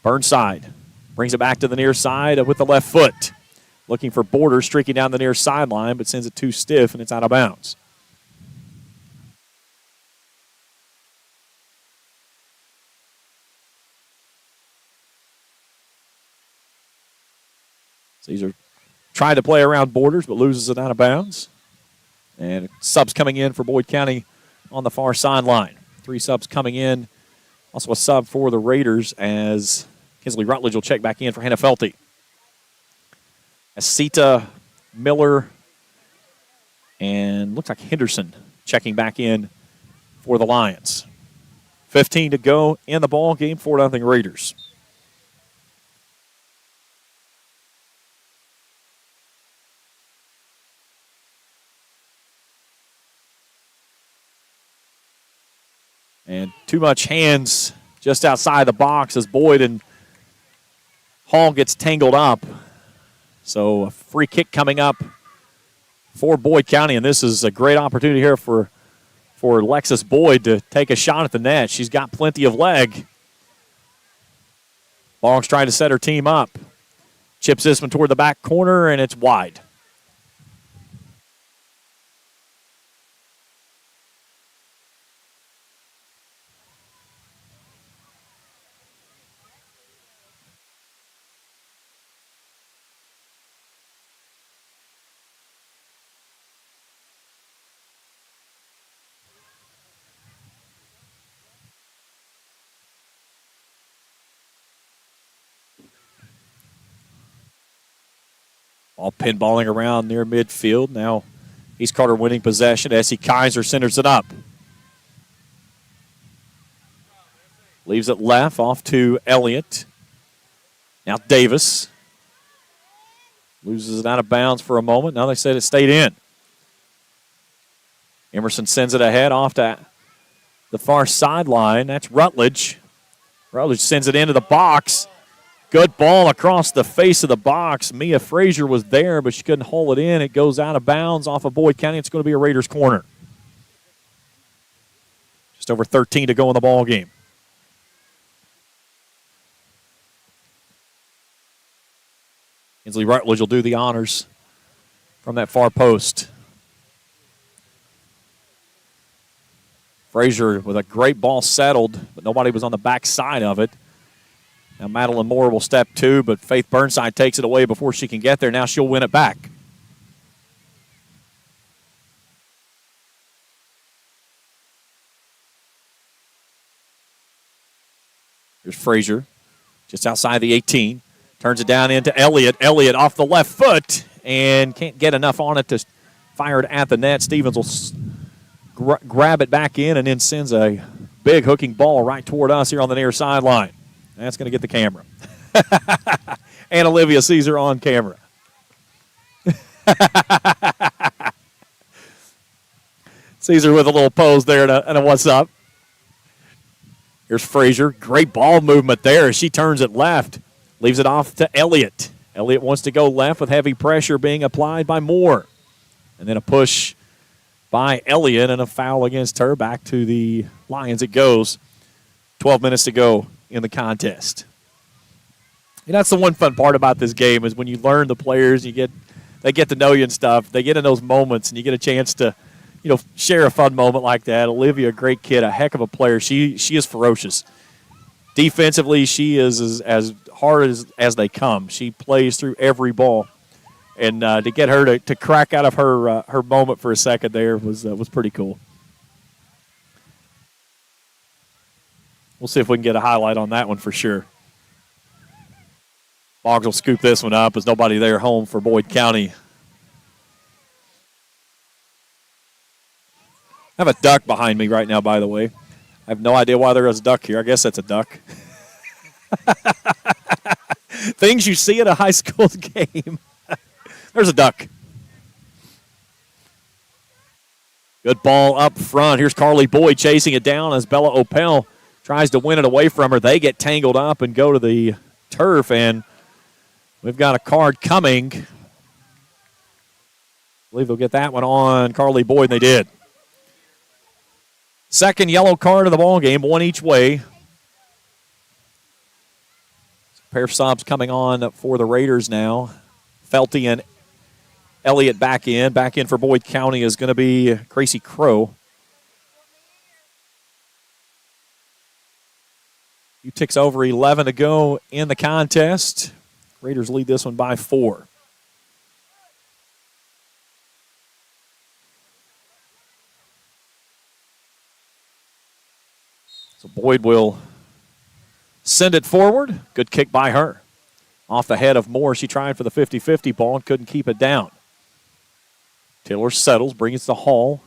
Burnside brings it back to the near side with the left foot. Looking for Borders streaking down the near sideline, but sends it too stiff and it's out of bounds. Caesar tried to play around Borders, but loses it out of bounds. And subs coming in for Boyd County on the far sideline. 3 subs coming in. Also a sub for the Raiders as Kinsley Rutledge will check back in for Hannah Felty. Asita, Miller, and looks like Henderson checking back in for the Lions. 15 to go in the ball game, 4-0 Raiders. And too much hands just outside the box as Boyd and Hall gets tangled up. So a free kick coming up for Boyd County, and this is a great opportunity here for Lexus Boyd to take a shot at the net. She's got plenty of leg. Boggs trying to set her team up. Chips this one toward the back corner, and it's wide. All pinballing around near midfield. Now East Carter winning possession. Essie Kaiser centers it up. Leaves it left, off to Elliott. Now Davis. Loses it out of bounds for a moment. Now they said it stayed in. Emerson sends it ahead off to the far sideline. That's Rutledge. Rutledge sends it into the box. Good ball across the face of the box. Mia Frazier was there, but she couldn't hold it in. It goes out of bounds off of Boyd County. It's going to be a Raiders corner. Just over 13 to go in the ball game. Kinsley Rutledge will do the honors from that far post. Frazier with a great ball settled, but nobody was on the back side of it. Now Madeline Moore will step two, but Faith Burnside takes it away before she can get there. Now she'll win it back. Here's Frazier, just outside the 18. Turns it down into Elliott. Elliott off the left foot and can't get enough on it to fire it at the net. Stevens will grab it back in and then sends a big hooking ball right toward us here on the near sideline. That's going to get the camera. And Olivia sees her on camera. Sees her with a little pose there and a what's up. Here's Frazier. Great ball movement there. She turns it left. Leaves it off to Elliott. Elliott wants to go left with heavy pressure being applied by Moore. And then a push by Elliott and a foul against her. Back to the Lions it goes. 12 minutes to go in the contest. And that's the one fun part about this game is when you learn the players, they get to know you and stuff. They get in those moments, and you get a chance to, share a fun moment like that. Olivia, a great kid, a heck of a player. She is ferocious. Defensively, she is as hard as they come. She plays through every ball, and to get her to crack out of her moment for a second there was pretty cool. We'll see if we can get a highlight on that one for sure. Boggs will scoop this one up. There's nobody there home for Boyd County. I have a duck behind me right now, by the way. I have no idea why there is a duck here. I guess that's a duck. Things you see at a high school game. There's a duck. Good ball up front. Here's Carly Boyd chasing it down as Bella Opel tries to win it away from her. They get tangled up and go to the turf, and we've got a card coming. I believe they'll get that one on Carly Boyd, and they did. Second yellow card of the ball game, one each way. Pair of subs coming on for the Raiders now. Felty and Elliott back in. Back in for Boyd County is going to be Gracie Crow. Few ticks over 11 to go in the contest. Raiders lead this one by 4. So Boyd will send it forward. Good kick by her. Off the head of Moore. She tried for the 50-50 ball and couldn't keep it down. Taylor settles, brings it to Hall.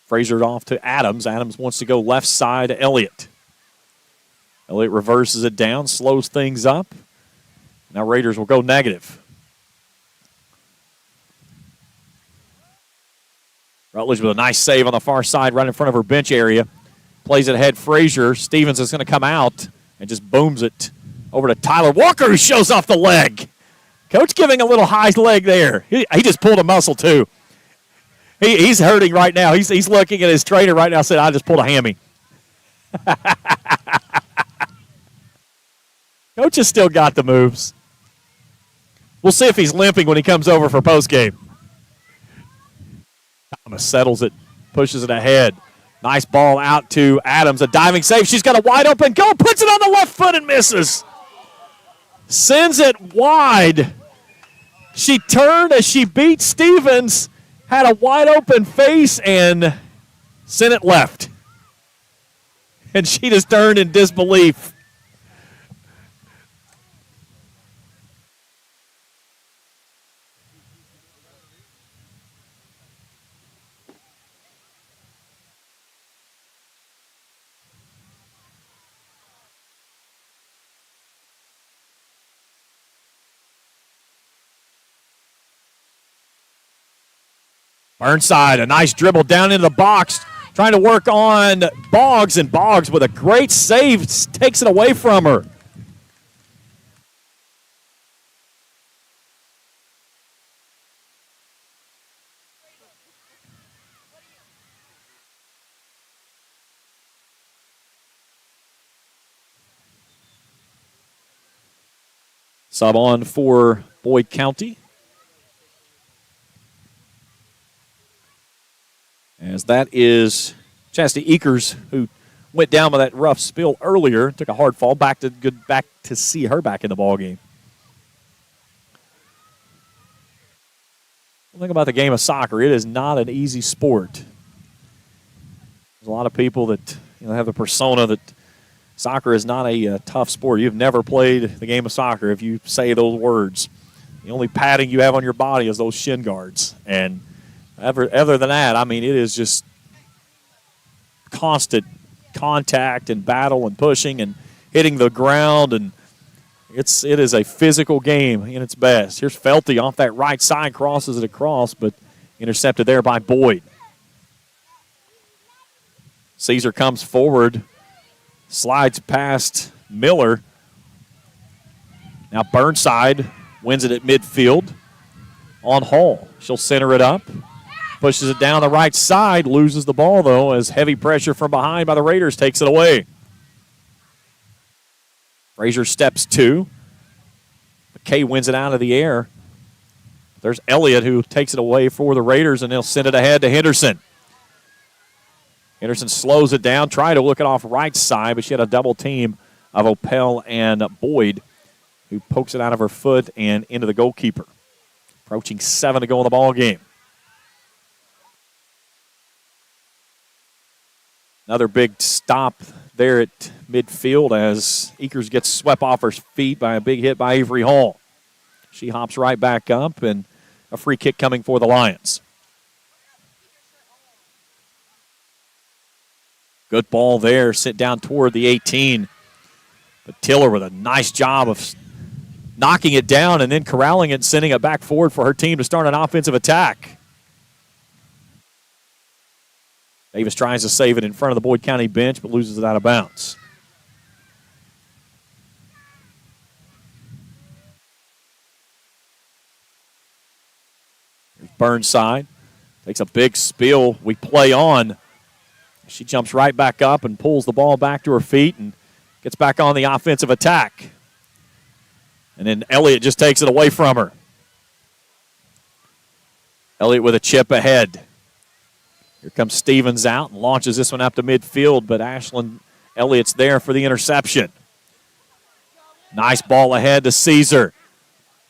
Frazier off to Adams. Adams wants to go left side to Elliott. Elliott reverses it down, slows things up. Now Raiders will go negative. Rutledge with a nice save on the far side right in front of her bench area. Plays it ahead, Frazier. Stevens is going to come out and just booms it over to Tyler Walker, who shows off the leg. Coach giving a little high leg there. He just pulled a muscle, too. He's hurting right now. He's looking at his trainer right now, saying, I just pulled a hammy. Coach has still got the moves. We'll see if he's limping when he comes over for postgame. Thomas settles it, pushes it ahead. Nice ball out to Adams. A diving save. She's got a wide open goal. Puts it on the left foot and misses. Sends it wide. She turned as she beat Stevens. Had a wide open face and sent it left. And she just turned in disbelief. Burnside, a nice dribble down into the box, trying to work on Boggs, and Boggs with a great save takes it away from her. Sub on for Boyd County. As that is Chastity Eakers, who went down with that rough spill earlier, took a hard fall, back to see her back in the ballgame. One thing about the game of soccer, it is not an easy sport. There's a lot of people that have the persona that soccer is not a tough sport. You've never played the game of soccer if you say those words. The only padding you have on your body is those shin guards. And other than that, I mean, it is just constant contact and battle and pushing and hitting the ground, and it is a physical game in its best. Here's Felty off that right side, crosses it across, but intercepted there by Boyd. Caesar comes forward, slides past Miller. Now Burnside wins it at midfield on Hall. She'll center it up. Pushes it down the right side, loses the ball, though, as heavy pressure from behind by the Raiders takes it away. Frazier steps two. McKay wins it out of the air. There's Elliott, who takes it away for the Raiders, and they'll send it ahead to Henderson. Henderson slows it down, trying to look it off right side, but she had a double team of Opel and Boyd, who pokes it out of her foot and into the goalkeeper. Approaching 7 to go in the ball game. Another big stop there at midfield as Eakers gets swept off her feet by a big hit by Avery Hall. She hops right back up, and a free kick coming for the Lions. Good ball there, sent down toward the 18. But Tiller with a nice job of knocking it down and then corralling it and sending it back forward for her team to start an offensive attack. Davis tries to save it in front of the Boyd County bench, but loses it out of bounds. Here's Burnside. Takes a big spill. We play on. She jumps right back up and pulls the ball back to her feet and gets back on the offensive attack. And then Elliott just takes it away from her. Elliott with a chip ahead. Here comes Stevens out and launches this one up to midfield, but Ashlyn Elliott's there for the interception. Nice ball ahead to Caesar.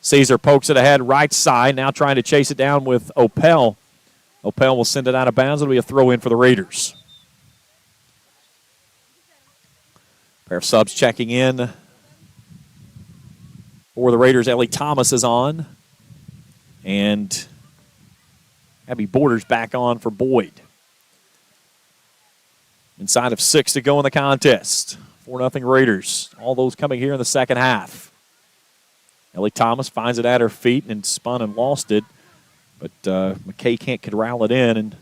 Caesar pokes it ahead right side, now trying to chase it down with Opel. Opel will send it out of bounds. It'll be a throw in for the Raiders. Pair of subs checking in for the Raiders. Ellie Thomas is on. And Abby Borders back on for Boyd. Inside of 6 to go in the contest. 4-0 Raiders. All those coming here in the second half. Ellie Thomas finds it at her feet and spun and lost it. But McKay can't corral it in, and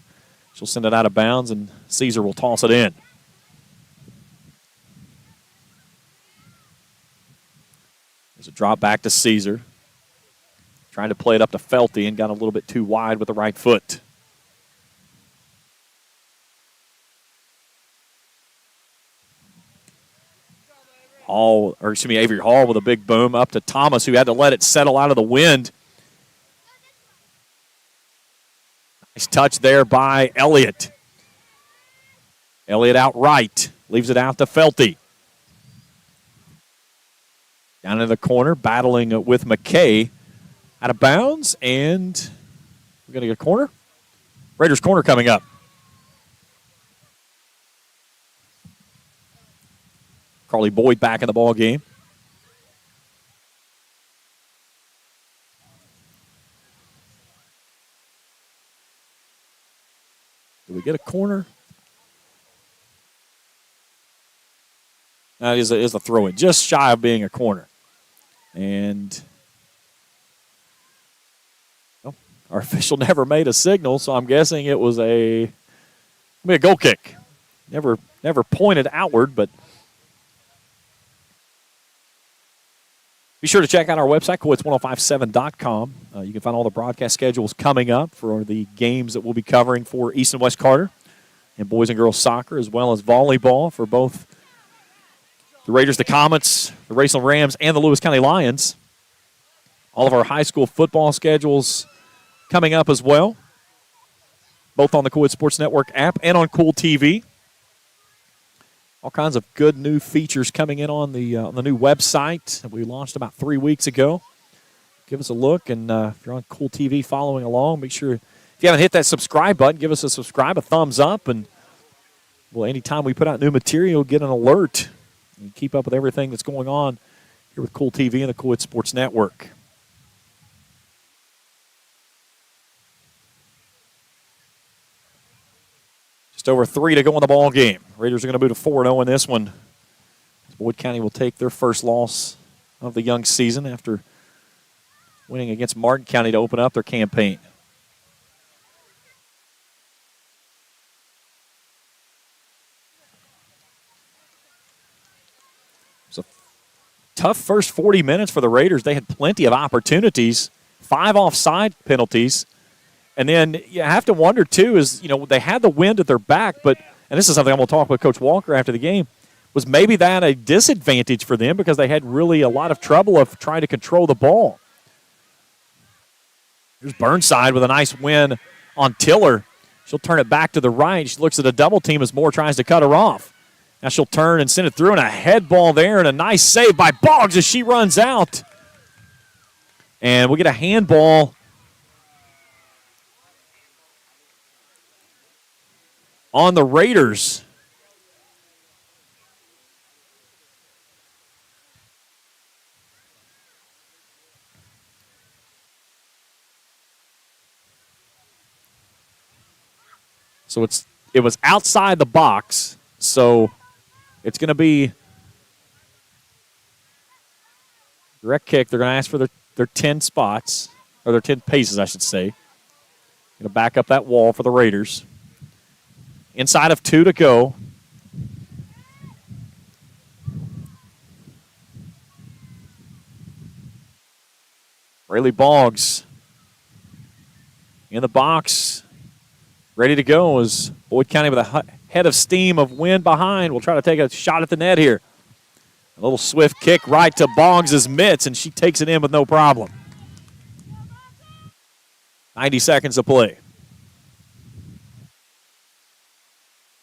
she'll send it out of bounds, and Caesar will toss it in. There's a drop back to Caesar. Trying to play it up to Felty and got a little bit too wide with the right foot. Avery Hall with a big boom up to Thomas, who had to let it settle out of the wind. Nice touch there by Elliott. Elliott out right, leaves it out to Felty. Down in the corner, battling with McKay. Out of bounds, and we're going to get a corner. Raiders corner coming up. Carly Boyd back in the ball game. Do we get a corner? That is a throw-in, just shy of being a corner. And our official never made a signal, so I'm guessing it was a goal kick. Never pointed outward, but be sure to check out our website, Koolitz1057.com. You can find all the broadcast schedules coming up for the games that we'll be covering for East and West Carter and boys and girls soccer, as well as volleyball for both the Raiders, the Comets, the Raceland Rams, and the Lewis County Lions. All of our high school football schedules coming up as well, both on the Kool Sports Network app and on Kool TV. All kinds of good new features coming in on the new website that we launched about 3 weeks ago. Give us a look, and if you're on Kool TV following along, make sure, if you haven't hit that subscribe button, give us a subscribe, a thumbs up, and anytime we put out new material, get an alert and keep up with everything that's going on here with Kool TV and the Kool Sports Network. Just over 3 to go in the ball game. Raiders are going to move to 4-0 in this one. Boyd County will take their first loss of the young season after winning against Martin County to open up their campaign. It was a tough first 40 minutes for the Raiders. They had plenty of opportunities, 5 offside penalties. And then you have to wonder, too, is, they had the wind at their back, but, and this is something I'm going to talk with Coach Walker after the game, was maybe that a disadvantage for them because they had really a lot of trouble of trying to control the ball. Here's Burnside with a nice win on Tiller. She'll turn it back to the right. She looks at a double team as Moore tries to cut her off. Now she'll turn and send it through, and a head ball there, and a nice save by Boggs as she runs out. And we'll get a handball on the Raiders. So it was outside the box, so it's going to be direct kick. They're going to ask for their 10 spots, or their 10 paces, I should say. Going to back up that wall for the Raiders. Inside of 2 to go. Rayleigh Boggs in the box, ready to go as Boyd County with a head of steam of wind behind will try to take a shot at the net here. A little swift kick right to Boggs' mitts, and she takes it in with no problem. 90 seconds to play.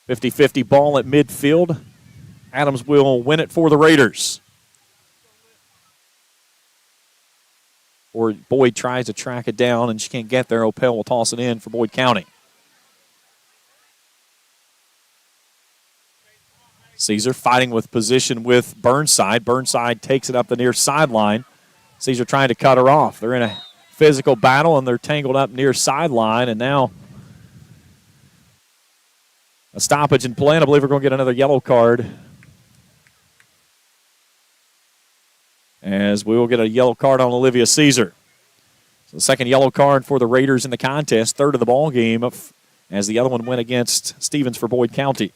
50-50 ball at midfield. Adams will win it for the Raiders. Or Boyd tries to track it down, and she can't get there. Opel will toss it in for Boyd County. Caesar fighting with position with Burnside. Burnside takes it up the near sideline. Caesar trying to cut her off. They're in a physical battle, and they're tangled up near sideline, and now a stoppage in play, and I believe we're going to get another yellow card. As we will get a yellow card on Olivia Caesar. So the second yellow card for the Raiders in the contest, third of the ball game, as the other one went against Stevens for Boyd County.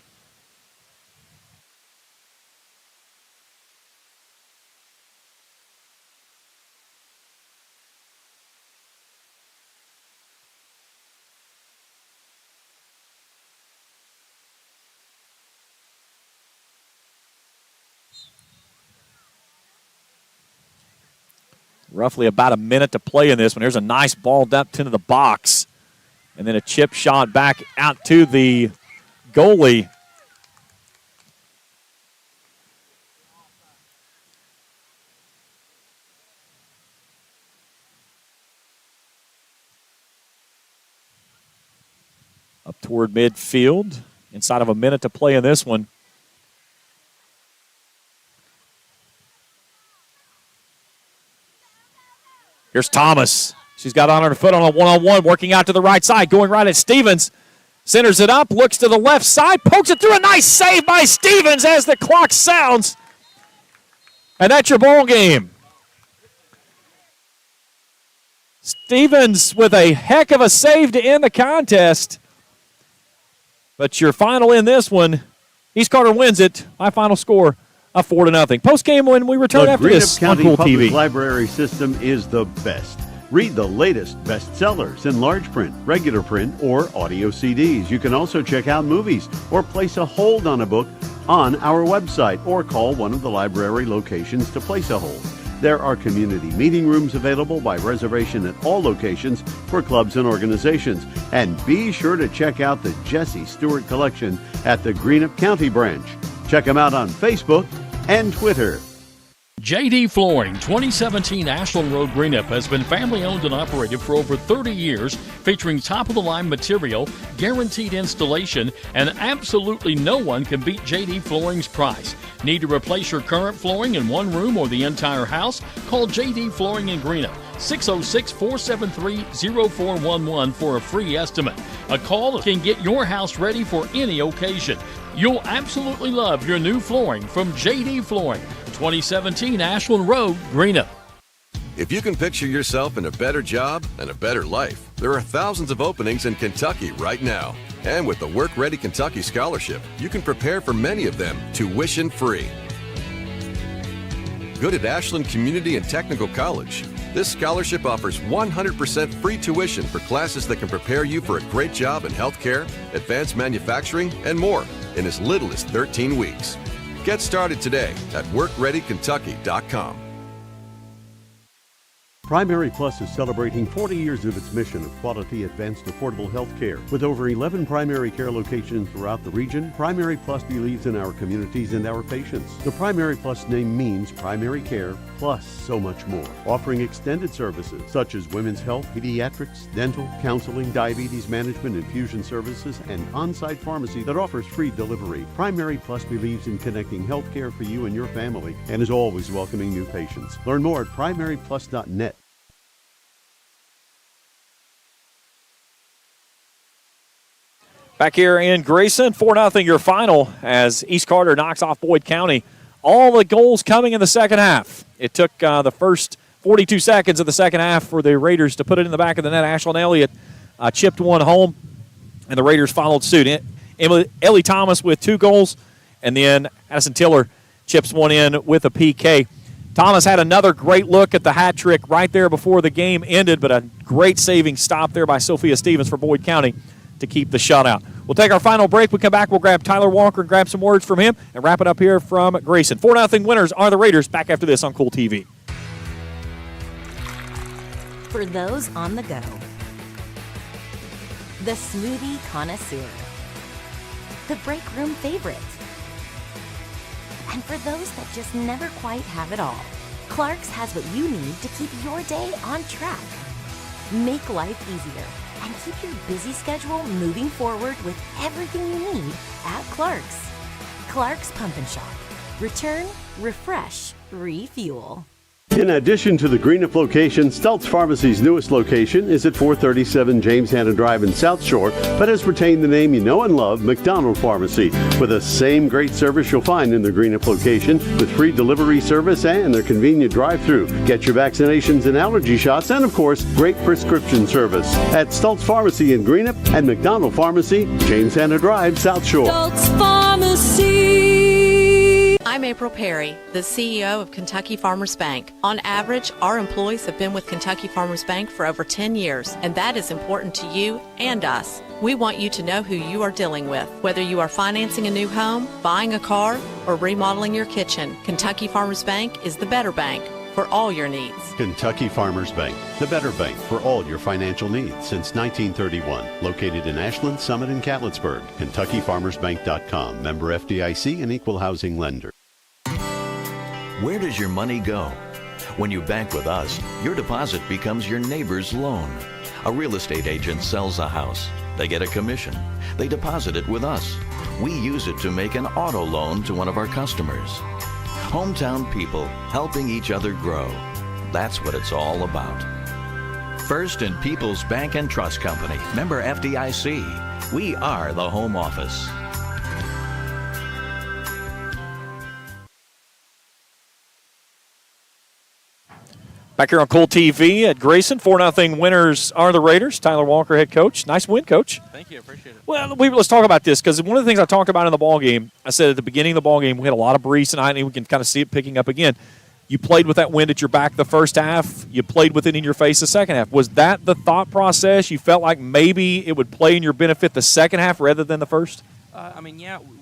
Roughly about a minute to play in this one. There's a nice ball dumped into the box. And then a chip shot back out to the goalie. Up toward midfield. Inside of a minute to play in this one. Here's Thomas. She's got on her foot on a one-on-one, working out to the right side, going right at Stevens. Centers it up, looks to the left side, pokes it through. A nice save by Stevens as the clock sounds. And that's your ball game. Stevens with a heck of a save to end the contest. But your final in this one, East Carter wins it. My final score of 4-0. Post game when we return after this on Kool TV. The library system is the best. Read the latest bestsellers in large print, regular print, or audio CDs. You can also check out movies or place a hold on a book on our website or call one of the library locations to place a hold. There are community meeting rooms available by reservation at all locations for clubs and organizations. And be sure to check out the Jesse Stewart collection at the Greenup County branch. Check them out on Facebook and Twitter. JD Flooring, 2017 Ashland Road, Greenup, has been family owned and operated for over 30 years, featuring top-of-the-line material, guaranteed installation, and absolutely no one can beat JD Flooring's price. Need to replace your current flooring in one room or the entire house? Call JD Flooring in Greenup, 606-473-0411 for a free estimate. A call can get your house ready for any occasion. You'll absolutely love your new flooring from JD Flooring, 2017 Ashland Road, Greenup. If you can picture yourself in a better job and a better life, there are thousands of openings in Kentucky right now. And with the Work Ready Kentucky Scholarship, you can prepare for many of them tuition-free. Good at Ashland Community and Technical College. This scholarship offers 100% free tuition for classes that can prepare you for a great job in healthcare, advanced manufacturing, and more in as little as 13 weeks. Get started today at WorkReadyKentucky.com. Primary Plus is celebrating 40 years of its mission of quality, advanced, affordable health care. With over 11 primary care locations throughout the region, Primary Plus believes in our communities and our patients. The Primary Plus name means primary care plus so much more. Offering extended services such as women's health, pediatrics, dental, counseling, diabetes management, infusion services, and on-site pharmacy that offers free delivery. Primary Plus believes in connecting health care for you and your family and is always welcoming new patients. Learn more at primaryplus.net. Back here in Grayson, 4-0 your final as East Carter knocks off Boyd County. All the goals coming in the second half. It took the first 42 seconds of the second half for the Raiders to put it in the back of the net. Ashland Elliott chipped one home, and the Raiders followed suit. Ellie Thomas with 2 goals, and then Addison Tiller chips one in with a PK. Thomas had another great look at the hat trick right there before the game ended, but a great saving stop there by Sophia Stevens for Boyd County to keep the shutout. We'll take our final break. We come back, we'll grab Tyler Walker and grab some words from him and wrap it up here from Grayson. 4-0 winners are the Raiders. Back after this on Kool TV. For those on the go, the smoothie connoisseur, the break room favorite, and for those that just never quite have it all, Clark's has what you need to keep your day on track. Make life easier and keep your busy schedule moving forward with everything you need at Clark's. Clark's Pump and Shop. Return, refresh, refuel. In addition to the Greenup location, Stultz Pharmacy's newest location is at 437 James Hanna Drive in South Shore, but has retained the name you know and love, McDonald Pharmacy, with the same great service you'll find in the Greenup location, with free delivery service and their convenient drive-thru. Get your vaccinations and allergy shots, and of course, great prescription service at Stultz Pharmacy in Greenup and McDonald Pharmacy, James Hanna Drive, South Shore. Stultz Pharmacy. I'm April Perry, the CEO of Kentucky Farmers Bank. On average, our employees have been with Kentucky Farmers Bank for over 10 years, and that is important to you and us. We want you to know who you are dealing with. Whether you are financing a new home, buying a car, or remodeling your kitchen, Kentucky Farmers Bank is the better bank. for all your needs. Kentucky Farmers Bank, the better bank for all your financial needs since 1931. Located in Ashland, Summit, and Catlettsburg. KentuckyFarmersBank.com. Member FDIC and equal housing lender. Where does your money go? When you bank with us, your deposit becomes your neighbor's loan. A real estate agent sells a house. They get a commission. They deposit it with us. We use it to make an auto loan to one of our customers. Hometown people helping each other grow. That's what it's all about. First and People's Bank and Trust Company. Member FDIC. We are the home office. Back here on Kool TV at Grayson, 4-0 winners are the Raiders. Tyler Walker, head coach. Nice win, Coach. Thank you. Appreciate it. Well, let's talk about this because one of the things I talked about in the ballgame, I said at the beginning of the ballgame, we had a lot of breeze tonight, and we can kind of see it picking up again. You played with that wind at your back the first half. You played with it in your face the second half. Was that the thought process? You felt like maybe it would play in your benefit the second half rather than the first?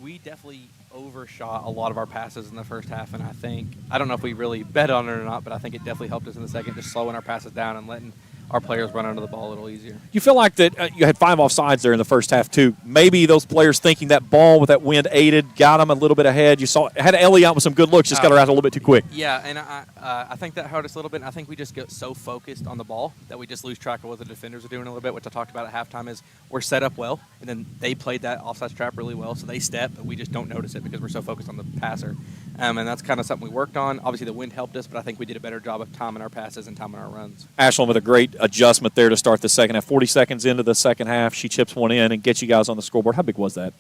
We definitely overshot a lot of our passes in the first half, and I don't know if we really bet on it or not, but I think it definitely helped us in the second, just slowing our passes down and letting our players run under the ball a little easier. You feel like that you had 5 offsides there in the first half, too. Maybe those players thinking that ball with that wind aided, got them a little bit ahead. You saw had Ellie out with some good looks, just got her out a little bit too quick. Yeah, and I think that hurt us a little bit. And I think we just get so focused on the ball that we just lose track of what the defenders are doing a little bit, which I talked about at halftime is we're set up well, and then they played that offside trap really well, so they step, but we just don't notice it because we're so focused on the passer. And that's kind of something we worked on. Obviously, the wind helped us, but I think we did a better job of timing our passes and timing our runs. Ashland with a great adjustment there to start the second half. 40 seconds into the second half, she chips one in and gets you guys on the scoreboard. How big was that?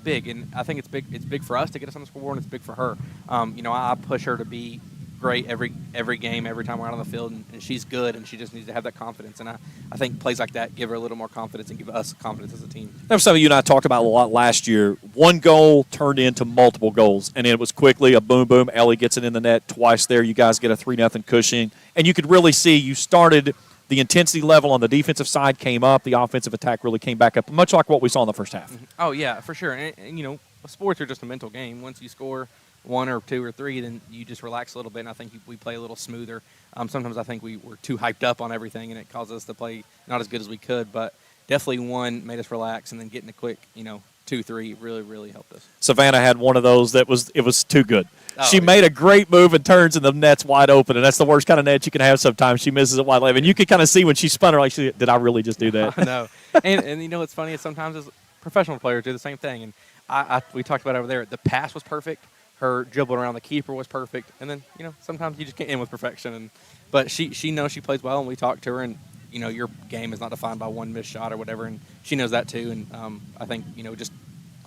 Big, and I think it's big. It's big for us to get us on the scoreboard, and it's big for her. I push her to be great every game, every time we're out on the field, and she's good, and she just needs to have that confidence. And I think plays like that give her a little more confidence and give us confidence as a team. That was something you and I talked about a lot last year. One goal turned into multiple goals, and it was quickly a boom, boom. Ellie gets it in the net twice there. You guys get a 3-0 cushion, and you could really see you started – the intensity level on the defensive side came up. The offensive attack really came back up, much like what we saw in the first half. Oh, yeah, for sure. And sports are just a mental game. Once you score 1 or 2 or 3, then you just relax a little bit, and I think we play a little smoother. Sometimes I think we were too hyped up on everything, and it caused us to play not as good as we could. But definitely 1 made us relax, and then getting a quick, 2-3 really, really helped us. Savannah had one of those it was too good. She made a great move and turns, and the net's wide open, and that's the worst kind of net you can have sometimes. She misses it wide open. And you could kind of see when she spun her, like, did I really just do that? I know. And what's funny is sometimes as professional players do the same thing. And we talked about over there, the pass was perfect. Her dribbling around the keeper was perfect. And then, sometimes you just can't end with perfection. But she knows she plays well, and we talk to her, and, your game is not defined by one missed shot or whatever, and she knows that too. And I think, just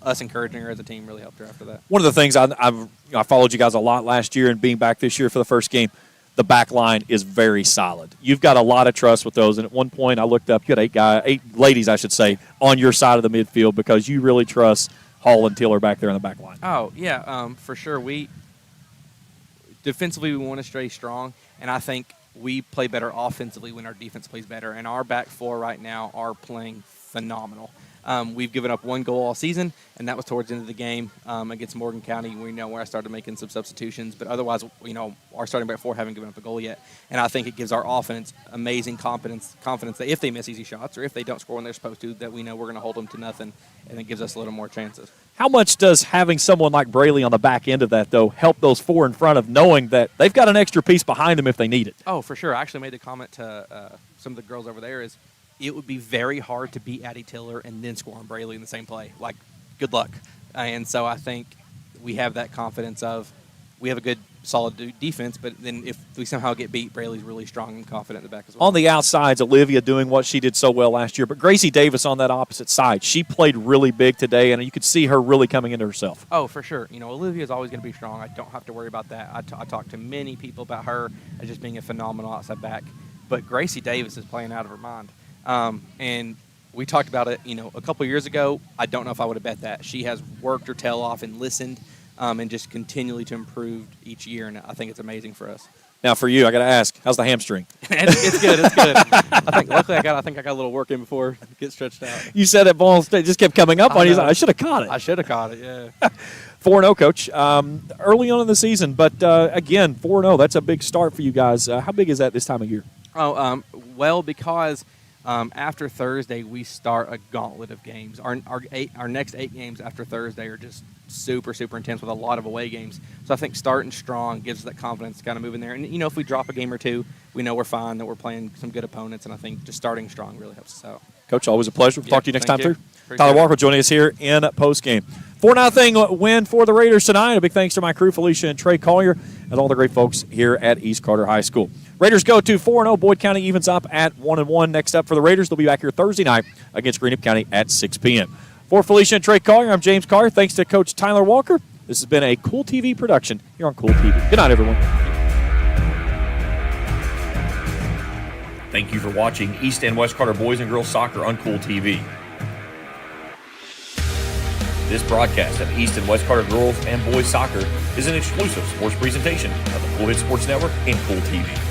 us encouraging her as a team really helped her after that. One of the things I followed you guys a lot last year, and being back this year for the first game, the back line is very solid. You've got a lot of trust with those. And at one point I looked up, you had 8 ladies, I should say, on your side of the midfield because you really trust Hall and Tiller back there in the back line. Oh, yeah, for sure. Defensively, we want to stay strong, and I think we play better offensively when our defense plays better. And our back 4 right now are playing phenomenal. We've given up 1 goal all season, and that was towards the end of the game against Morgan County. We know where I started making some substitutions, but otherwise, our starting back 4 haven't given up a goal yet. And I think it gives our offense amazing confidence that if they miss easy shots or if they don't score when they're supposed to, that we know we're going to hold them to nothing, and it gives us a little more chances. How much does having someone like Braley on the back end of that, though, help those 4 in front of knowing that they've got an extra piece behind them if they need it? Oh, for sure. I actually made the comment to some of the girls over there is, it would be very hard to beat Addie Tiller and then score on Braley in the same play. Like, good luck. And so I think we have that confidence of we have a good, solid defense, but then if we somehow get beat, Braley's really strong and confident in the back as well. On the outsides, Olivia doing what she did so well last year, but Gracie Davis on that opposite side, she played really big today, and you could see her really coming into herself. Oh, for sure. Olivia's always going to be strong. I don't have to worry about that. I talk to many people about her as just being a phenomenal outside back, but Gracie Davis is playing out of her mind. And we talked about it, a couple years ago. I don't know if I would have bet that. She has worked her tail off and listened and just continually to improve each year, and I think it's amazing for us. Now, for you, I got to ask, how's the hamstring? It's good. It's good. Luckily, I got a little work in before it gets stretched out. You said that ball just kept coming up on you. I should have caught it. I should have caught it, yeah. 4-0, Coach. Early on in the season, but again, 4-0. That's a big start for you guys. How big is that this time of year? Well, because after Thursday we start a gauntlet of games. Our next 8 games after Thursday are just super intense with a lot of away games. So I think starting strong gives us that confidence to kind of move in there. And if we drop a game or two, we know we're fine, that we're playing some good opponents, and I think just starting strong really helps us out. Coach, always a pleasure. We'll talk to you next time through. Appreciate Tyler it. Walker joining us here in postgame. 4-0 win for the Raiders tonight. A big thanks to my crew, Felicia and Trey Collier, and all the great folks here at East Carter High School. Raiders go to 4-0. Boyd County evens up at 1-1. Next up for the Raiders, they'll be back here Thursday night against Greenup County at 6 p.m. For Felicia and Trey Collier, I'm James Carr. Thanks to Coach Tyler Walker. This has been a Kool TV production here on Kool TV. Good night, everyone. Thank you for watching East and West Carter Boys and Girls Soccer on Kool TV. This broadcast of East and West Carter Girls and Boys Soccer is an exclusive sports presentation of the Kool Hit Sports Network and Kool TV.